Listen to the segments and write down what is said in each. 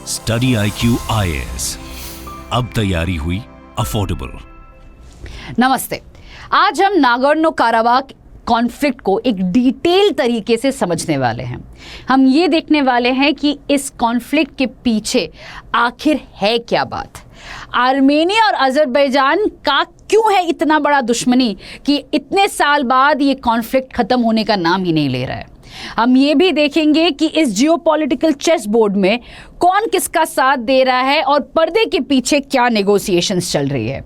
Study IQ IAS, अब तैयारी हुई अफोर्डेबल। नमस्ते। आज हम नागोर्नो काराबाख कॉन्फ्लिक्ट को एक डिटेल तरीके से समझने वाले हैं। हम ये देखने वाले हैं कि इस कॉन्फ्लिक्ट के पीछे आखिर है क्या बात। आर्मेनिया और अजरबैजान का क्यों है इतना बड़ा दुश्मनी कि इतने साल बाद ये कॉन्फ्लिक्ट खत्म होने का नाम ही नहीं ले रहा है। हम ये भी देखेंगे कि इस जियोपॉलिटिकल चेस बोर्ड में कौन किसका साथ दे रहा है और पर्दे के पीछे क्या नेगोशिएशंस चल रही है।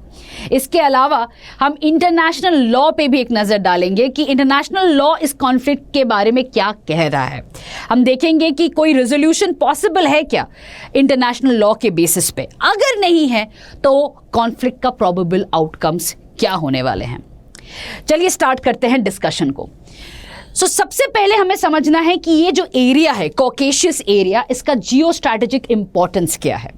इसके अलावा हम इंटरनेशनल लॉ पे भी एक नज़र डालेंगे कि इंटरनेशनल लॉ इस कॉन्फ्लिक्ट के बारे में क्या कह रहा है। हम देखेंगे कि कोई रेजोल्यूशन पॉसिबल है क्या इंटरनेशनल लॉ के बेसिस पे। अगर नहीं है तो कॉन्फ्लिक्ट का प्रोबेबल आउटकम्स क्या होने वाले हैं। चलिए स्टार्ट करते हैं डिस्कशन को। सबसे पहले हमें समझना है कि ये जो एरिया है कॉकेशियस एरिया, इसका जियो स्ट्रैटेजिक इंपॉर्टेंस क्या है।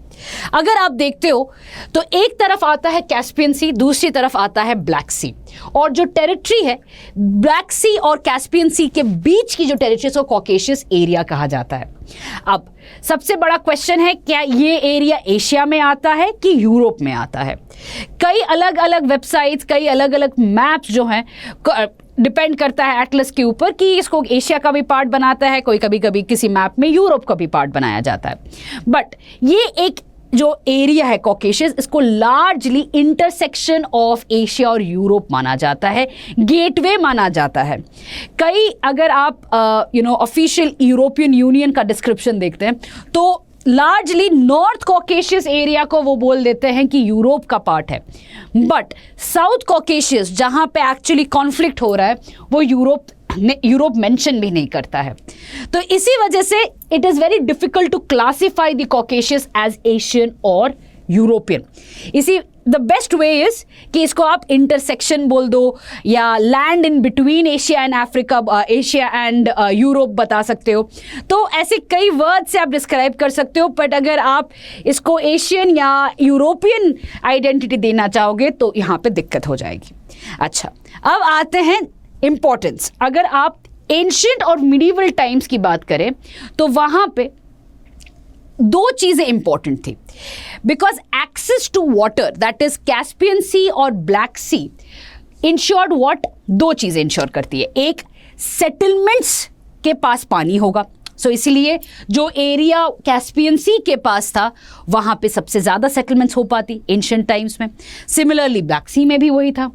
अगर आप देखते हो तो एक तरफ आता है कैस्पियन सी, दूसरी तरफ आता है ब्लैक सी, और जो टेरिटरी है ब्लैक सी और कैस्पियन सी के बीच की जो टेरिटरी है उसको कॉकेशियस एरिया कहा जाता है। अब सबसे बड़ा क्वेश्चन है, क्या ये एरिया एशिया में आता है कि यूरोप में आता है। कई अलग अलग वेबसाइट्स, कई अलग अलग मैप्स जो हैं डिपेंड करता है एटलस के ऊपर कि इसको एशिया का भी पार्ट बनाता है, कोई कभी कभी किसी मैप में यूरोप का भी पार्ट बनाया जाता है। बट ये एक जो एरिया है कॉकेशियस, इसको लार्जली इंटरसेक्शन ऑफ एशिया और यूरोप माना जाता है, गेटवे माना जाता है। कई अगर आप ऑफिशियल यूरोपियन यूनियन का डिस्क्रिप्शन देखते हैं तो लार्जली नॉर्थ कॉकेशियस एरिया को वो बोल देते हैं कि यूरोप का पार्ट है, बट साउथ कॉकेशियस जहां पे एक्चुअली कॉन्फ्लिक्ट हो रहा है वो यूरोप मेंशन भी नहीं करता है। तो इसी वजह से it is very difficult to classify the Caucasus as Asian और यूरोपियन। इसी द बेस्ट वे इज कि इसको आप इंटरसेक्शन बोल दो या land in between Asia and Africa, Asia and Europe बता सकते हो। तो ऐसे कई वर्ड से आप डिस्क्राइब कर सकते हो, बट अगर आप इसको एशियन या यूरोपियन आइडेंटिटी देना चाहोगे तो यहाँ पे दिक्कत हो जाएगी। अच्छा, अब आते हैं इंपॉर्टेंस। अगर आप एंशिएंट और मिडीवल टाइम्स की बात करें तो वहाँ पे दो चीज़ें इंपॉर्टेंट थी, because access to water that is Caspian sea और ब्लैक सी इंश्योर्ड व्हाट, दो चीज़ें इंश्योर करती है। एक, सेटलमेंट्स के पास पानी होगा, इसीलिए जो एरिया कैस्पियन सी के पास था वहाँ पे सबसे ज़्यादा सेटलमेंट्स हो पाती एंशिएंट टाइम्स में। सिमिलरली ब्लैक सी में भी वही था।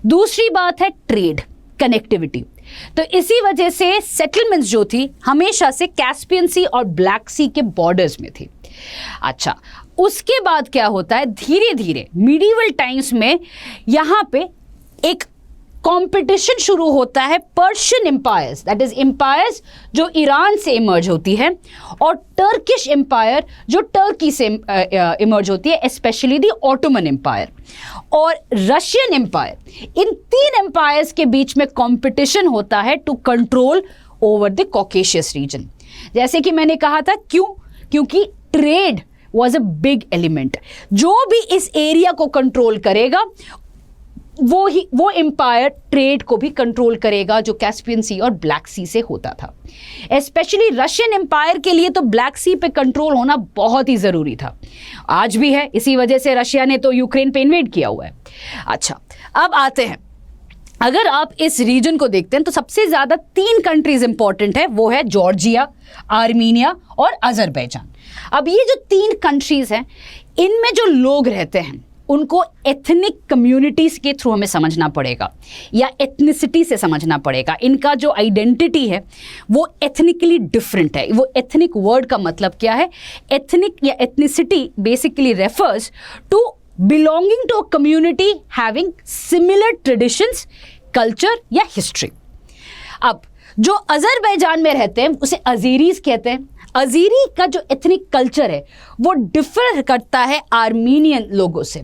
दूसरी बात है ट्रेड, कनेक्टिविटी। तो इसी वजह से सेटलमेंट्स जो थी हमेशा से कैस्पियन सी और ब्लैक सी के बॉर्डर्स में थी। अच्छा, उसके बाद क्या होता है, धीरे धीरे मिडीवल टाइम्स में यहाँ पे एक कंपटीशन शुरू होता है Persian empires, that is empires जो ईरान से इमर्ज होती है, और टर्किश एम्पायर जो टर्की से इमर्ज होती है, स्पेशली द ऑटोमन एम्पायर और रशियन एम्पायर। इन तीन एम्पायर्स के बीच में कंपटीशन होता है to control over the Caucasus region. जैसे कि मैंने कहा था, क्योंकि trade was a big element. जो भी इस एरिया को कंट्रोल करेगा वो एम्पायर ट्रेड को भी कंट्रोल करेगा, जो कैस्पियन सी और ब्लैक सी से होता था। स्पेशली रशियन एम्पायर के लिए तो ब्लैक सी पे कंट्रोल होना बहुत ही ज़रूरी था, आज भी है। इसी वजह से रशिया ने तो यूक्रेन पे इन्वेड किया हुआ है। अच्छा, अब आते हैं, अगर आप इस रीजन को देखते हैं तो सबसे ज़्यादा तीन कंट्रीज इंपॉर्टेंट है, वो है जॉर्जिया, आर्मीनिया और अजरबैजान। अब ये जो तीन कंट्रीज हैं, इनमें जो लोग रहते हैं उनको एथनिक कम्युनिटीज़ के थ्रू हमें समझना पड़ेगा या एथनिसिटी से समझना पड़ेगा। इनका जो आइडेंटिटी है वो एथनिकली डिफरेंट है। वो एथनिक वर्ड का मतलब क्या है, एथनिक या ethnicity basically refers to belonging to a community having similar traditions, culture या हिस्ट्री। अब जो अजरबैजान में रहते हैं उसे अजीरीज कहते हैं। अजीरी का जो एथनिक कल्चर है वो डिफर करता है आर्मीनियन लोगों से।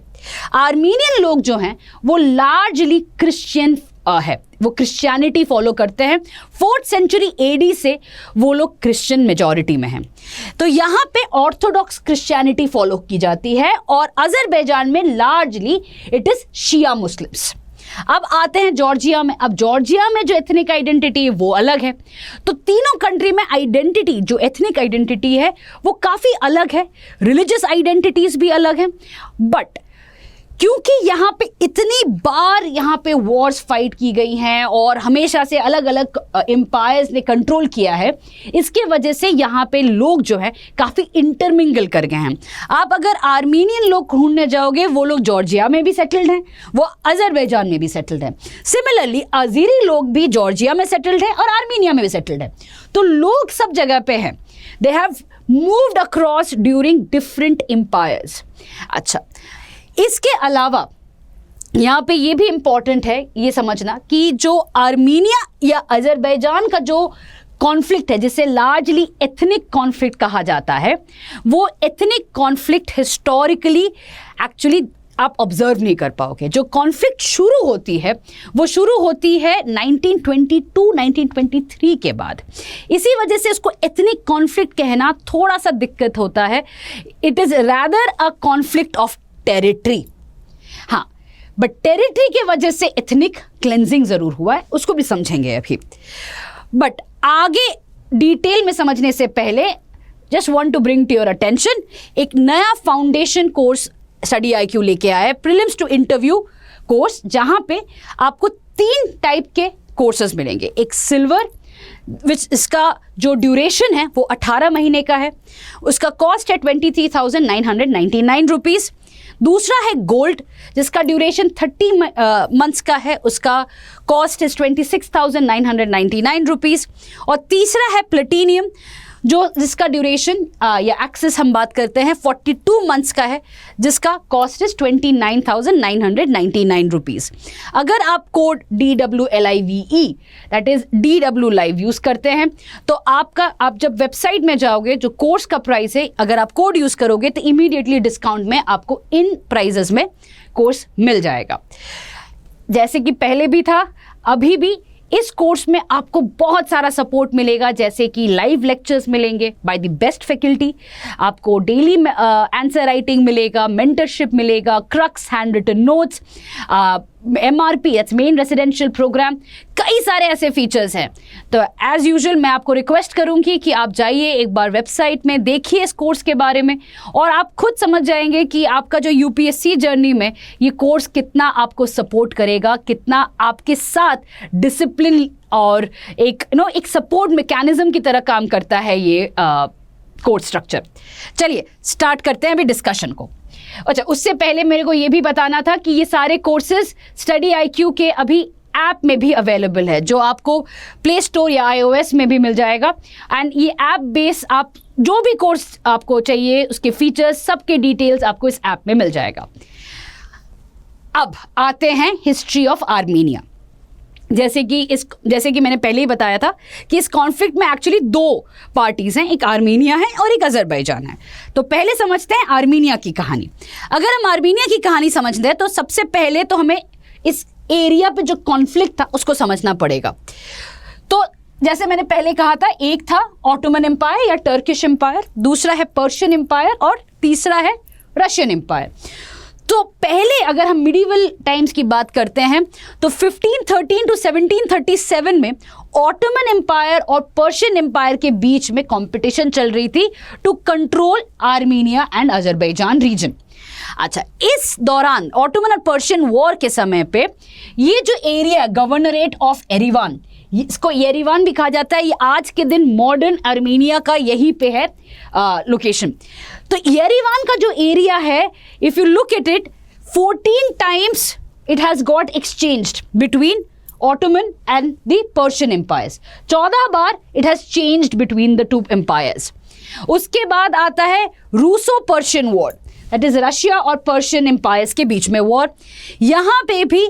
आर्मीनियन लोग जो हैं वो लार्जली क्रिश्चियन है, वो क्रिश्चियनिटी फॉलो करते हैं। 4th सेंचुरी AD से वो लोग क्रिश्चियन मेजॉरिटी में हैं। तो यहाँ पे ऑर्थोडॉक्स क्रिश्चियनिटी फॉलो की जाती है, और अजरबैजान में largely it is Shia Muslims. अब आते हैं जॉर्जिया में। अब जॉर्जिया में जो एथनिक आइडेंटिटी है वो अलग है। तो तीनों कंट्री में आइडेंटिटी, जो एथनिक आइडेंटिटी है वो काफ़ी अलग है, रिलीजियस आइडेंटिटीज भी अलग हैं। बट क्योंकि यहाँ पे इतनी बार यहाँ पे वॉर्स फाइट की गई हैं और हमेशा से अलग अलग एम्पायर्स ने कंट्रोल किया है, इसके वजह से यहाँ पे लोग जो है काफ़ी इंटरमिंगल कर गए हैं। आप अगर आर्मीनियन लोग ढूंढने जाओगे, वो लोग जॉर्जिया में भी सेटल्ड हैं, वो अजरबैजान में भी सेटल्ड हैं। सिमिलरली अजीरी लोग भी जॉर्जिया में सेटल्ड हैं और आर्मीनिया में भी सेटल्ड हैं। तो लोग सब जगह पे हैं। They have moved across during different empires. अच्छा, इसके अलावा यहाँ पे ये भी इम्पॉर्टेंट है ये समझना कि जो आर्मीनिया या अजरबैजान का जो कॉन्फ्लिक्ट है, जिसे लार्जली एथनिक कॉन्फ्लिक्ट कहा जाता है, वो एथनिक कॉन्फ्लिक्ट हिस्टोरिकली एक्चुअली आप ऑब्जर्व नहीं कर पाओगे। जो कॉन्फ्लिक्ट शुरू होती है वो शुरू होती है 1922-1923 के बाद। इसी वजह से इसको एथनिक कॉन्फ्लिक्ट कहना थोड़ा सा दिक्कत होता है। It is rather a conflict of territory. हाँ, बट टेरिटरी की वजह से एथनिक क्लेंजिंग जरूर हुआ है, उसको भी समझेंगे अभी। बट आगे डिटेल में समझने से पहले just want to bring to your attention, एक नया फाउंडेशन कोर्स स्टडी IQ लेके आया है, प्रीलिम्स टू इंटरव्यू कोर्स, जहां पे आपको 3 टाइप के कोर्सेज मिलेंगे। एक सिल्वर, विच इसका जो ड्यूरेशन है वो 18 महीने का है, उसका कॉस्ट है 23,999 रुपीज़। दूसरा है गोल्ड, जिसका ड्यूरेशन 30 मंथ्स का है, उसका कॉस्ट इज 26,999 रुपीज़। और तीसरा है प्लेटिनियम, जिसका ड्यूरेशन या एक्सेस हम बात करते हैं 42 मंथ्स का है, जिसका कॉस्ट इज 29,999 रुपीज़। अगर आप code DWLIVE that is DW live use करते हैं तो आप जब वेबसाइट में जाओगे, जो कोर्स का प्राइस है, अगर आप कोड यूज़ करोगे तो इमीडिएटली डिस्काउंट में आपको इन प्राइजेस में कोर्स मिल जाएगा। जैसे कि पहले भी था, अभी भी इस कोर्स में आपको बहुत सारा सपोर्ट मिलेगा, जैसे कि लाइव लेक्चर्स मिलेंगे बाय द बेस्ट फैकल्टी, आपको डेली आंसर राइटिंग मिलेगा, मेंटरशिप मिलेगा, crux hand written notes, MRP that's main residential program, कई सारे ऐसे फीचर्स हैं। तो एज यूजुअल मैं आपको रिक्वेस्ट करूंगी कि आप जाइए एक बार वेबसाइट में, देखिए इस कोर्स के बारे में, और आप खुद समझ जाएंगे कि आपका जो UPSC जर्नी में ये कोर्स कितना आपको सपोर्ट करेगा, कितना आपके साथ डिसिप्लिन और एक सपोर्ट मैकेनिज्म की तरह काम करता है ये कोर्स स्ट्रक्चर। चलिए स्टार्ट करते हैं अभी डिस्कशन को। अच्छा, उससे पहले मेरे को ये भी बताना था कि ये सारे कोर्सेज स्टडी IQ के अभी ऐप में भी अवेलेबल है, जो आपको प्ले स्टोर या iOS में भी मिल जाएगा। एंड ये ऐप बेस, आप जो भी कोर्स आपको चाहिए, उसके फीचर्स, सबके डिटेल्स आपको इस ऐप में मिल जाएगा। अब आते हैं हिस्ट्री ऑफ आर्मीनिया। जैसे कि मैंने पहले ही बताया था कि इस कॉन्फ्लिक्ट में एक्चुअली 2 पार्टीज हैं, एक आर्मीनिया है और एक अजरबैजान है। तो पहले समझते हैं आर्मीनिया की कहानी। अगर हम आर्मीनिया की कहानी समझते हैं तो सबसे पहले तो हमें इस एरिया पे जो कॉन्फ्लिक्ट था उसको समझना पड़ेगा। तो जैसे मैंने पहले कहा था, एक था ऑटोमन एम्पायर या टर्किश एम्पायर, दूसरा है पर्शियन एम्पायर और तीसरा है रशियन एम्पायर। तो पहले अगर हम मिडिवल टाइम्स की बात करते हैं तो 1513 टू 1737 में ऑटोमन एम्पायर और पर्शियन एम्पायर के बीच में कंपटीशन चल रही थी to control Armenia and Azerbaijan region. अच्छा, इस दौरान ऑटोमन और पर्शियन वॉर के समय पे ये जो एरिया गवर्नरेट ऑफ एरिवान, इसको येरीवान भी कहा जाता है, ये आज के दिन मॉडर्न आर्मीनिया का यहीं पे है लोकेशन। तो येरीवान का जो एरिया है, if you look at it, 14 times it has got exchanged between Ottoman and the Persian empires. 14 बार it has changed between the 2 empires. उसके बाद आता है Russo Persian war, that is Russia और पर्शियन एम्पायर्स के बीच में वॉर। यहां पे भी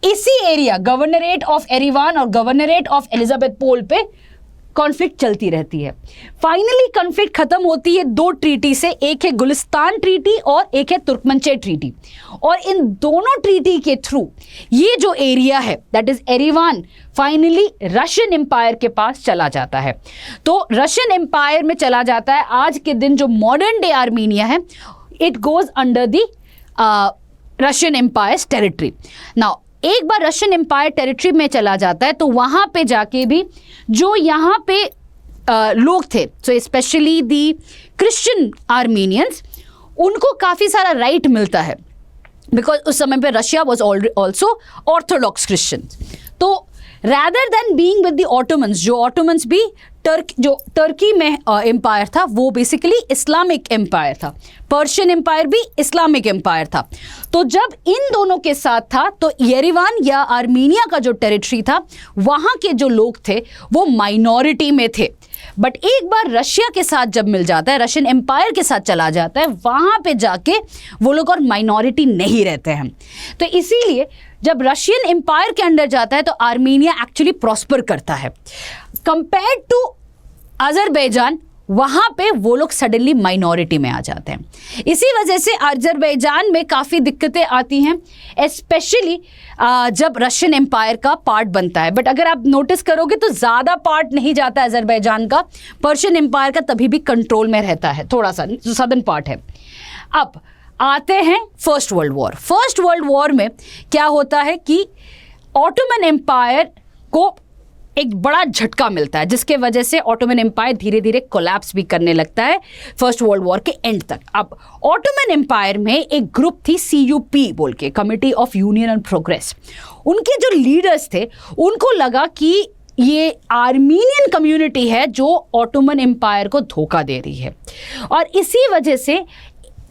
इसी एरिया गवर्नरेट ऑफ एरिवान और गवर्नरेट ऑफ एलिजाबेथ पोल पे कॉन्फ्लिक्ट चलती रहती है। फाइनली कॉन्फ्लिक्ट खत्म होती है 2 ट्रीटी से, एक है गुलिस्तान ट्रीटी और एक है तुर्कमनचे ट्रीटी। और इन दोनों ट्रीटी के थ्रू ये जो एरिया है that is Yerevan finally Russian empire के पास चला जाता है। तो रशियन एम्पायर में चला जाता है। आज के दिन जो मॉडर्न डे आर्मीनिया है, it goes under the Russian empires territory. Now एक बार रशियन एम्पायर टेरिटरी में चला जाता है तो वहां पे जाके भी जो यहाँ पे लोग थे, so specially the Christian Armenians, उनको काफ़ी सारा राइट मिलता है, बिकॉज उस समय पे Russia was also orthodox Christian. तो rather than being with the Ottomans, जो ऑटोमन्स भी जो टर्की में एम्पायर था वो बेसिकली इस्लामिक एम्पायर था, पर्शियन एम्पायर भी इस्लामिक एम्पायर था। तो जब इन दोनों के साथ था तो येरेवान या आर्मीनिया का जो टेरिटरी था वहाँ के जो लोग थे वो माइनॉरिटी में थे। बट एक बार रशिया के साथ जब मिल जाता है, रशियन एम्पायर के साथ चला जाता है, वहाँ पे जाके वो लोग और माइनॉरिटी नहीं रहते हैं। तो इसीलिए जब रशियन एम्पायर के अंडर जाता है तो आर्मीनिया एक्चुअली प्रॉस्पर करता है कंपेयर्ड टू अजरबैजान, वहाँ पे वो लोग सडनली माइनॉरिटी में आ जाते हैं। इसी वजह से अजरबैजान में काफ़ी दिक्कतें आती हैं, स्पेशली जब रशियन एम्पायर का पार्ट बनता है। बट अगर आप नोटिस करोगे तो ज़्यादा पार्ट नहीं जाता अजरबैजान का, पर्शियन एम्पायर का तभी भी कंट्रोल में रहता है थोड़ा सा, जो सदर्न पार्ट है। अब आते हैं first world war. First world war में क्या होता है कि ऑटोमन एम्पायर को एक बड़ा झटका मिलता है, जिसके वजह से ऑटोमन एम्पायर धीरे धीरे कोलैप्स भी करने लगता है फर्स्ट वर्ल्ड वॉर के एंड तक। अब ऑटोमन एम्पायर में एक ग्रुप थी CUP बोल के, committee of union and progress. उनके जो लीडर्स थे उनको लगा कि ये आर्मीनियन कम्युनिटी है जो ऑटोमन एम्पायर को धोखा दे रही है, और इसी वजह से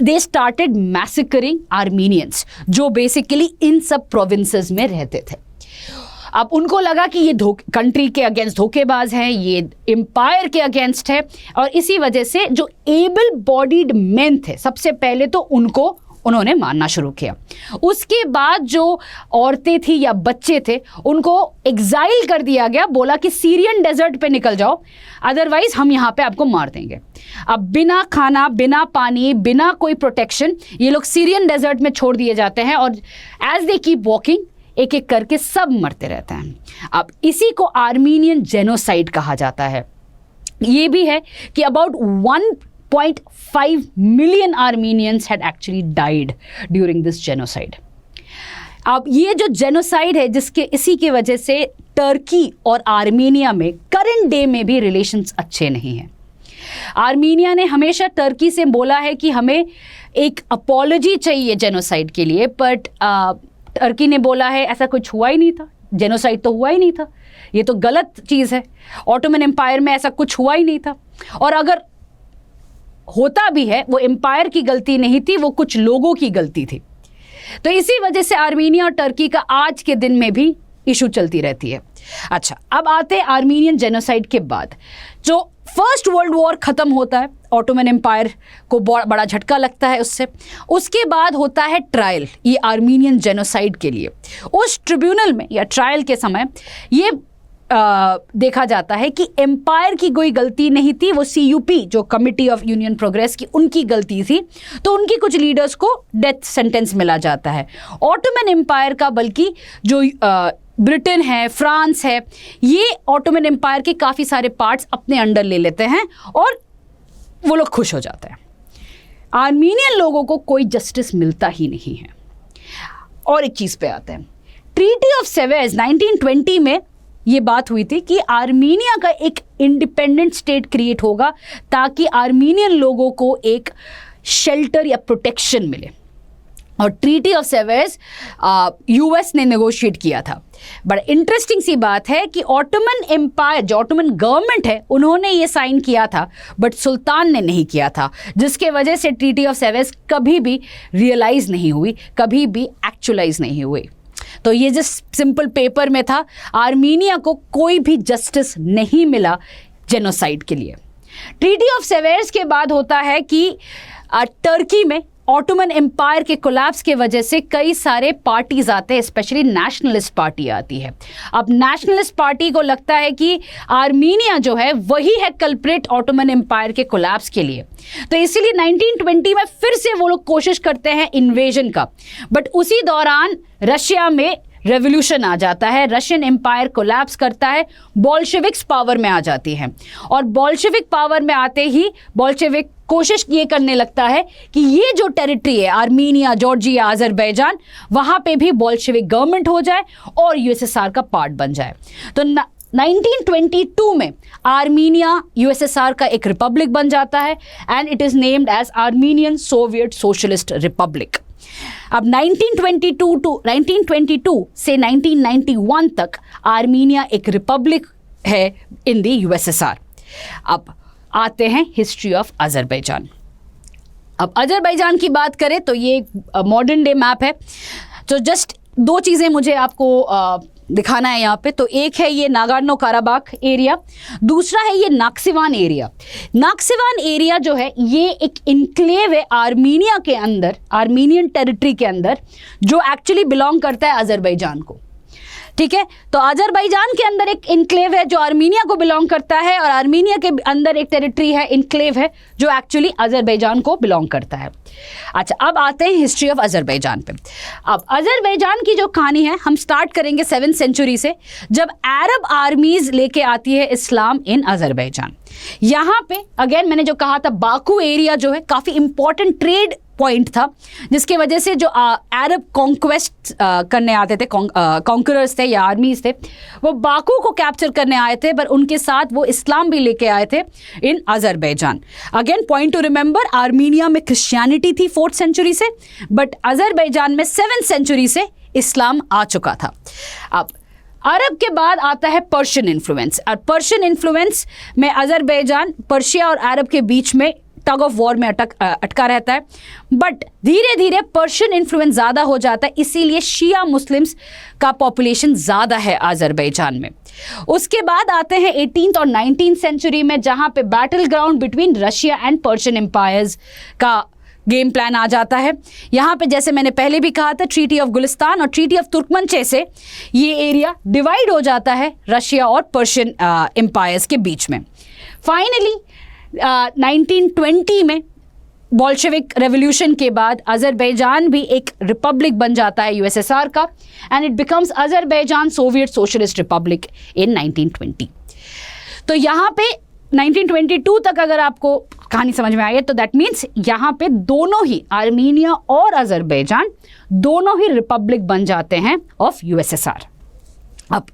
दे स्टार्टेड मैसेकरिंग आर्मीनियंस जो बेसिकली इन सब प्रोविंसेस में रहते थे। अब उनको लगा कि ये कंट्री के अगेंस्ट धोखेबाज हैं, ये एम्पायर के अगेंस्ट है, और इसी वजह से जो एबल बॉडीड मेन थे सबसे पहले तो उनको उन्होंने मारना शुरू किया। उसके बाद जो औरतें थी या बच्चे थे उनको एग्जाइल कर दिया गया, बोला कि सीरियन डेजर्ट पे निकल जाओ, अदरवाइज हम यहाँ पे आपको मार देंगे। अब बिना खाना, बिना पानी, बिना कोई प्रोटेक्शन ये लोग सीरियन डेजर्ट में छोड़ दिए जाते हैं, और एज दे कीप वॉकिंग एक एक करके सब मरते रहते हैं। अब इसी को आर्मीनियन जेनोसाइड कहा जाता है। ये भी है कि about 1.5 million Armenians had actually died during this genocide. अब ये जो जेनोसाइड है, जिसके इसी की वजह से टर्की और आर्मीनिया में करंट डे में भी रिलेशंस अच्छे नहीं हैं। आर्मीनिया ने हमेशा टर्की से बोला है कि हमें एक अपॉलॉजी चाहिए जेनोसाइड के लिए, बट टर्की ने बोला है ऐसा कुछ हुआ ही नहीं था, जेनोसाइड तो हुआ ही नहीं था, ये तो गलत चीज़ है, ऑटोमन एम्पायर में ऐसा कुछ हुआ ही नहीं था, और अगर होता भी है वो एम्पायर की गलती नहीं थी, वो कुछ लोगों की गलती थी। तो इसी वजह से आर्मीनिया और टर्की का आज के दिन में भी इशू चलती रहती है। अच्छा, अब आते हैं आर्मीनियन जेनोसाइड के बाद। जो फर्स्ट वर्ल्ड वॉर ख़त्म होता है, ऑटोमन एम्पायर को बड़ा झटका लगता है उससे, उसके बाद होता है ट्रायल ये आर्मीनियन जेनोसाइड के लिए। उस ट्रिब्यूनल में या ट्रायल के समय ये देखा जाता है कि एम्पायर की कोई गलती नहीं थी, वो CUP जो कमिटी ऑफ यूनियन प्रोग्रेस की उनकी गलती थी, तो उनकी कुछ लीडर्स को डेथ सेंटेंस मिला जाता है। ऑटोमन एम्पायर का बल्कि जो ब्रिटेन है, फ्रांस है, ये ऑटोमन एम्पायर के काफ़ी सारे पार्ट्स अपने अंडर ले लेते हैं और वो लोग खुश हो जाते हैं। आर्मीनियन लोगों को कोई जस्टिस मिलता ही नहीं है। और एक चीज़ पे आते हैं, ट्रीटी ऑफ सेवेज 1920 में ये बात हुई थी कि आर्मीनिया का एक इंडिपेंडेंट स्टेट क्रिएट होगा ताकि आर्मीनियन लोगों को एक शेल्टर या प्रोटेक्शन मिले, और ट्रीटी ऑफ सेवेज US ने नेगोशिएट किया था। बड़ा इंटरेस्टिंग सी बात है कि ऑटोमन एम्पायर, जो ऑटोमन गवर्नमेंट है, उन्होंने ये साइन किया था बट सुल्तान ने नहीं किया था, जिसके वजह से ट्रीटी ऑफ सेवेज कभी भी रियलाइज नहीं हुई, कभी भी एक्चुअलाइज नहीं हुई। तो ये जस्ट सिंपल पेपर में था, आर्मीनिया को कोई भी जस्टिस नहीं मिला जेनोसाइड के लिए। ट्रीटी ऑफ सेवेज के बाद होता है कि टर्की में ऑटोमन एम्पायर के कोलैप्स के वजह से कई सारे पार्टीज आते हैं, स्पेशली नेशनलिस्ट पार्टी आती है। अब नेशनलिस्ट पार्टी को लगता है कि आर्मीनिया जो है वही है कल्प्रिट ऑटोमन एम्पायर के कोलैप्स के लिए, तो इसीलिए 1920 में फिर से वो लोग कोशिश करते हैं इन्वेजन का। बट उसी दौरान रशिया में रेवोल्यूशन आ जाता है, रशियन एम्पायर कोलैप्स करता है, बोल्शेविक्स पावर में आ जाती हैं और बोल्शेविक पावर में आते ही बोल्शेविक कोशिश ये करने लगता है कि ये जो टेरिटरी है आर्मीनिया, जॉर्जिया, अजरबैजान, वहाँ पे भी बोल्शेविक गवर्नमेंट हो जाए और यूएसएसआर का पार्ट बन जाए। तो 1922 में आर्मीनिया यूएसएसआर का एक रिपब्लिक बन जाता है and it is named as Armenian Soviet Socialist Republic. अब 1922 से 1991 तक आर्मीनिया एक रिपब्लिक है इन द यूएसएसआर। अब आते हैं हिस्ट्री ऑफ अजरबैजान। अब अजरबैजान की बात करें तो ये मॉडर्न डे मैप है। तो जस्ट दो चीज़ें मुझे आपको दिखाना है यहाँ पे। तो एक है ये नागोर्नो काराबाख एरिया, दूसरा है ये नाक्सिवान एरिया। नाक्सिवान एरिया जो है ये एक इनक्लेव है आर्मीनिया के अंदर, आर्मीनियन टेरिटरी के अंदर, जो एक्चुअली बिलोंग करता है अजरबैजान को। ठीक है, तो अजरबैजान के अंदर एक इनक्लेव है जो आर्मीनिया को बिलोंग करता है और आर्मीनिया के अंदर एक टेरिटरी है, इनक्लेव है, जो एक्चुअली अजरबैजान को बिलोंग करता है। अच्छा, अब आते हैं हिस्ट्री ऑफ अजरबैजान पे। अब अजरबैजान की जो कहानी है हम स्टार्ट करेंगे 7th सेंचुरी से, जब अरब आर्मीज लेके आती है इस्लाम इन अजरबैजान। यहाँ पे अगेन मैंने जो कहा था बाकू एरिया जो है काफ़ी इंपॉर्टेंट ट्रेड पॉइंट था, जिसके वजह से जो अरब कॉन्क्वेस्ट करने आते थे, कॉन्करर्स थे या आर्मीज थे, वो बाकू को कैप्चर करने आए थे, पर उनके साथ वो इस्लाम भी लेके आए थे in Azerbaijan. Again point to remember, Armenia में क्रिश्चियनिटी थी 4th सेंचुरी से, बट अजरबैजान में 7th सेंचुरी से इस्लाम आ चुका था। अब अरब के बाद आता है पर्शियन इन्फ्लुएंस, और पर्शियन इन्फ्लुएंस में अजरबैजान पर्शिया और अरब के बीच में टग ऑफ वॉर में अटका रहता है, बट धीरे धीरे पर्शियन इन्फ्लुएंस ज़्यादा हो जाता है, इसीलिए शिया मुस्लिम्स का पॉपुलेशन ज़्यादा है अजरबैजान में। उसके बाद आते हैं 18th और 19th सेंचुरी में, जहाँ पे battle ground between Russia and Persian empires का गेम प्लान आ जाता है। यहाँ पे जैसे मैंने पहले भी कहा था, ट्रीटी ऑफ गुलिस्तान और ट्रीटी ऑफ तुर्कमनचे से ये एरिया डिवाइड हो जाता है रशिया और पर्शियन एम्पायर्स के बीच में। फाइनली 1920 में बोल्शेविक रेवोल्यूशन के बाद अजरबैजान भी एक रिपब्लिक बन जाता है यूएसएसआर का, and it becomes Azerbaijan Soviet Socialist Republic in 1920। तो यहाँ पे 1922 तक अगर आपको कहानी समझ में आई है तो दैट मीन्स यहाँ पे दोनों ही आर्मीनिया और अजरबैजान दोनों ही रिपब्लिक बन जाते हैं ऑफ यूएसएसआर। अब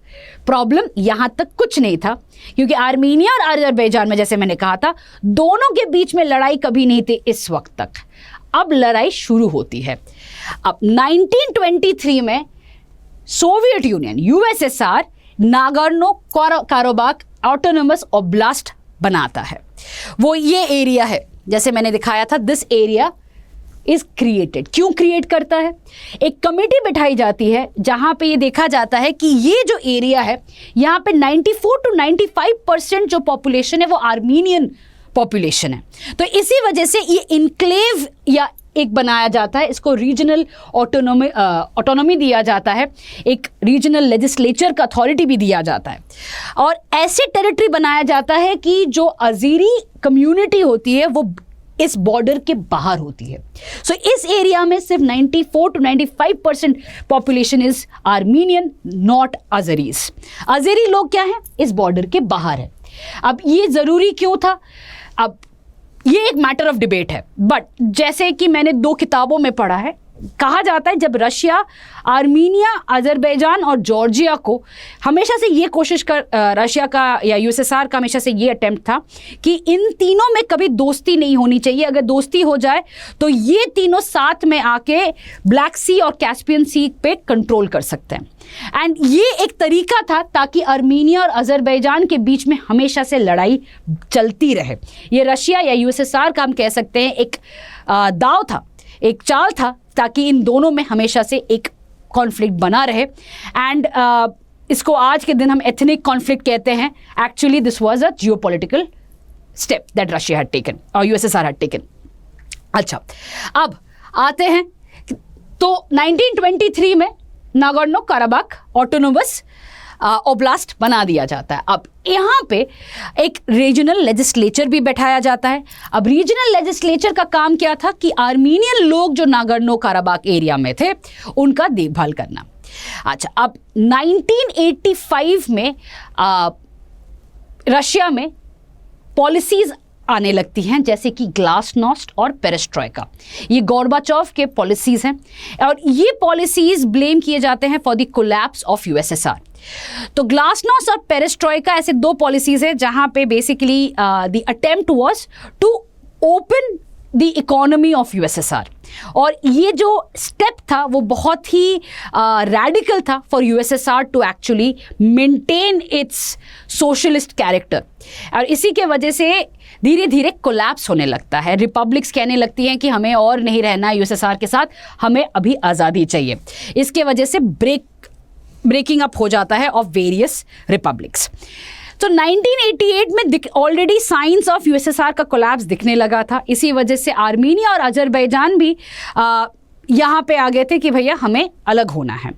प्रॉब्लम यहाँ तक कुछ नहीं था, क्योंकि आर्मीनिया और अजरबैजान में जैसे मैंने कहा था दोनों के बीच में लड़ाई कभी नहीं थी इस वक्त तक। अब लड़ाई शुरू होती है। अब 1923 में Soviet union USSR Nagorno Karabakh autonomous oblast बनाता है। वो ये एरिया है जैसे मैंने दिखाया था, दिस एरिया इज क्रिएटेड। क्यों क्रिएट करता है? एक कमेटी बिठाई जाती है जहां पे ये देखा जाता है कि ये जो एरिया है यहाँ पे 94 to 95% जो पॉपुलेशन है वो आर्मीनियन पॉपुलेशन है। तो इसी वजह से ये इनक्लेव या एक बनाया जाता है, इसको रीजनल ऑटोनॉमी दिया जाता है, एक रीजनल लेजिस्लेचर का अथॉरिटी भी दिया जाता है, और ऐसे टेरिटरी बनाया जाता है कि जो अजीरी कम्युनिटी होती है वो इस बॉर्डर के बाहर होती है। सो इस एरिया में सिर्फ 94 to 95% population is Armenian, not Azeris. Azeri लोग क्या हैं? इस बॉर्डर के बाहर है। अब ये ज़रूरी क्यों था? अब ये एक मैटर ऑफ डिबेट है, बट जैसे कि मैंने 2 किताबों में पढ़ा है, कहा जाता है जब रशिया, आर्मीनिया, अजरबैजान और जॉर्जिया को हमेशा से ये कोशिश रशिया का या यूएसएसआर का हमेशा से ये अटेम्प्ट था कि इन तीनों में कभी दोस्ती नहीं होनी चाहिए। अगर दोस्ती हो जाए तो ये तीनों साथ में आके ब्लैक सी और कैस्पियन सी पे कंट्रोल कर सकते हैं। एंड ये एक तरीका था ताकि आर्मीनिया और अजरबैजान के बीच में हमेशा से लड़ाई चलती रहे। ये रशिया या यूएसएसआर का हम कह सकते हैं एक दाव था, एक चाल था, ताकि इन दोनों में हमेशा से एक कॉन्फ्लिक्ट बना रहे। एंड इसको आज के दिन हम एथनिक कॉन्फ्लिक्ट कहते हैं। Actually this was a geopolitical step that Russia had taken और यूएसएसआर हैड टेकन। अच्छा, अब आते हैं तो 1923 में नागोर्नो काराबाख ऑटोनोमस ओब्लास्ट बना दिया जाता है। अब यहाँ पे एक रीजनल लेजिस्लेचर भी बैठाया जाता है। अब रीजनल लेजिस्लेचर का काम क्या था कि आर्मीनियन लोग जो नागोर्नो काराबाख एरिया में थे उनका देखभाल करना। अच्छा, अब 1985 में रशिया में पॉलिसीज आने लगती हैं, जैसे कि ग्लासनोस्ट और पेरेस्ट्रोइका। ये गोर्बाचोव के पॉलिसीज हैं और ये पॉलिसीज ब्लेम किए जाते हैं for the collapse of USSR. तो ग्लासनोस्ट और पेरेस्ट्रोइका ऐसे दो पॉलिसीज हैं जहां पे basically the attempt was to open the economy of USSR, और ये जो स्टेप था वो बहुत ही रैडिकल था for USSR to actually maintain its socialist character, और इसी के वजह से धीरे धीरे कोलैप्स होने लगता है। रिपब्लिक्स कहने लगती हैं कि हमें और नहीं रहना यूएसएसआर के साथ, हमें अभी आज़ादी चाहिए। इसके वजह से ब्रेकिंग अप हो जाता है ऑफ वेरियस रिपब्लिक्स। तो 1988 में ऑलरेडी साइंस ऑफ यूएसएसआर का कोलैप्स दिखने लगा था। इसी वजह से आर्मीनिया और अजरबैजान भी यहाँ पे आ गए थे कि भैया हमें अलग होना है।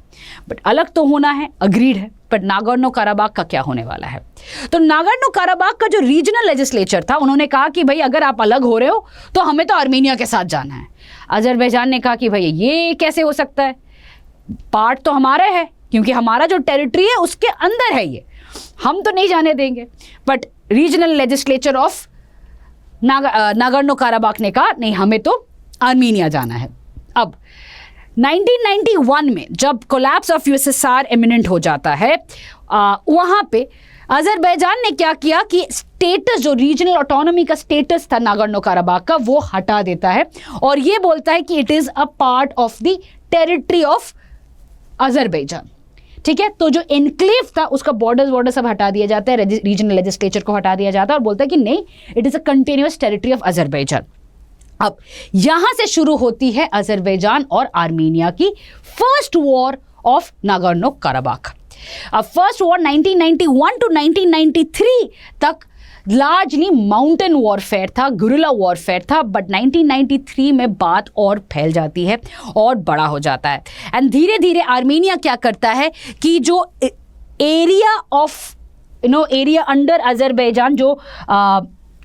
बट अलग तो होना है, अग्रीड है, बट नागोर्नो काराबाख का क्या होने वाला है? तो नागोर्नो काराबाख का जो रीजनल लेजिस्लेचर था, उन्होंने कहा कि भाई अगर आप अलग हो रहे हो तो हमें तो आर्मीनिया के साथ जाना है। अजरबैजान ने कहा कि भाई ये कैसे हो सकता है, पार्ट तो हमारा है, क्योंकि हमारा जो टेरिटरी है उसके अंदर है ये, हम तो नहीं जाने देंगे। But regional legislature of Nagorno Karabakh ने कहा नहीं, हमें तो आर्मीनिया जाना है। अब 1991 में जब कोलैप्स ऑफ यूएसएसआर इमिनेंट हो जाता है, वहाँ पे अजरबैजान ने क्या किया कि स्टेटस, जो रीजनल ऑटोनॉमी का स्टेटस था नागोर्नो काराबाख का, वो हटा देता है और ये बोलता है कि it is a part of the territory of Azerbaijan. ठीक है, तो जो एनक्लेव था उसका बॉर्डर सब हटा दिया जाता है, रीजनल लेजिस्लेचर को हटा दिया जाता है और बोलता है कि नहीं, it is a continuous territory of Azerbaijan. अब यहां से शुरू होती है अजरबैजान और आर्मीनिया की first war of Nagorno Karabakh. अब फर्स्ट वॉर 1991 टू 1993 तक लार्जली माउंटेन वॉरफेयर था, गुरिल्ला वॉरफेयर था, बट 1993 में बात और फैल जाती है और बड़ा हो जाता है। एंड धीरे धीरे आर्मीनिया क्या करता है कि जो area of area under Azerbaijan, जो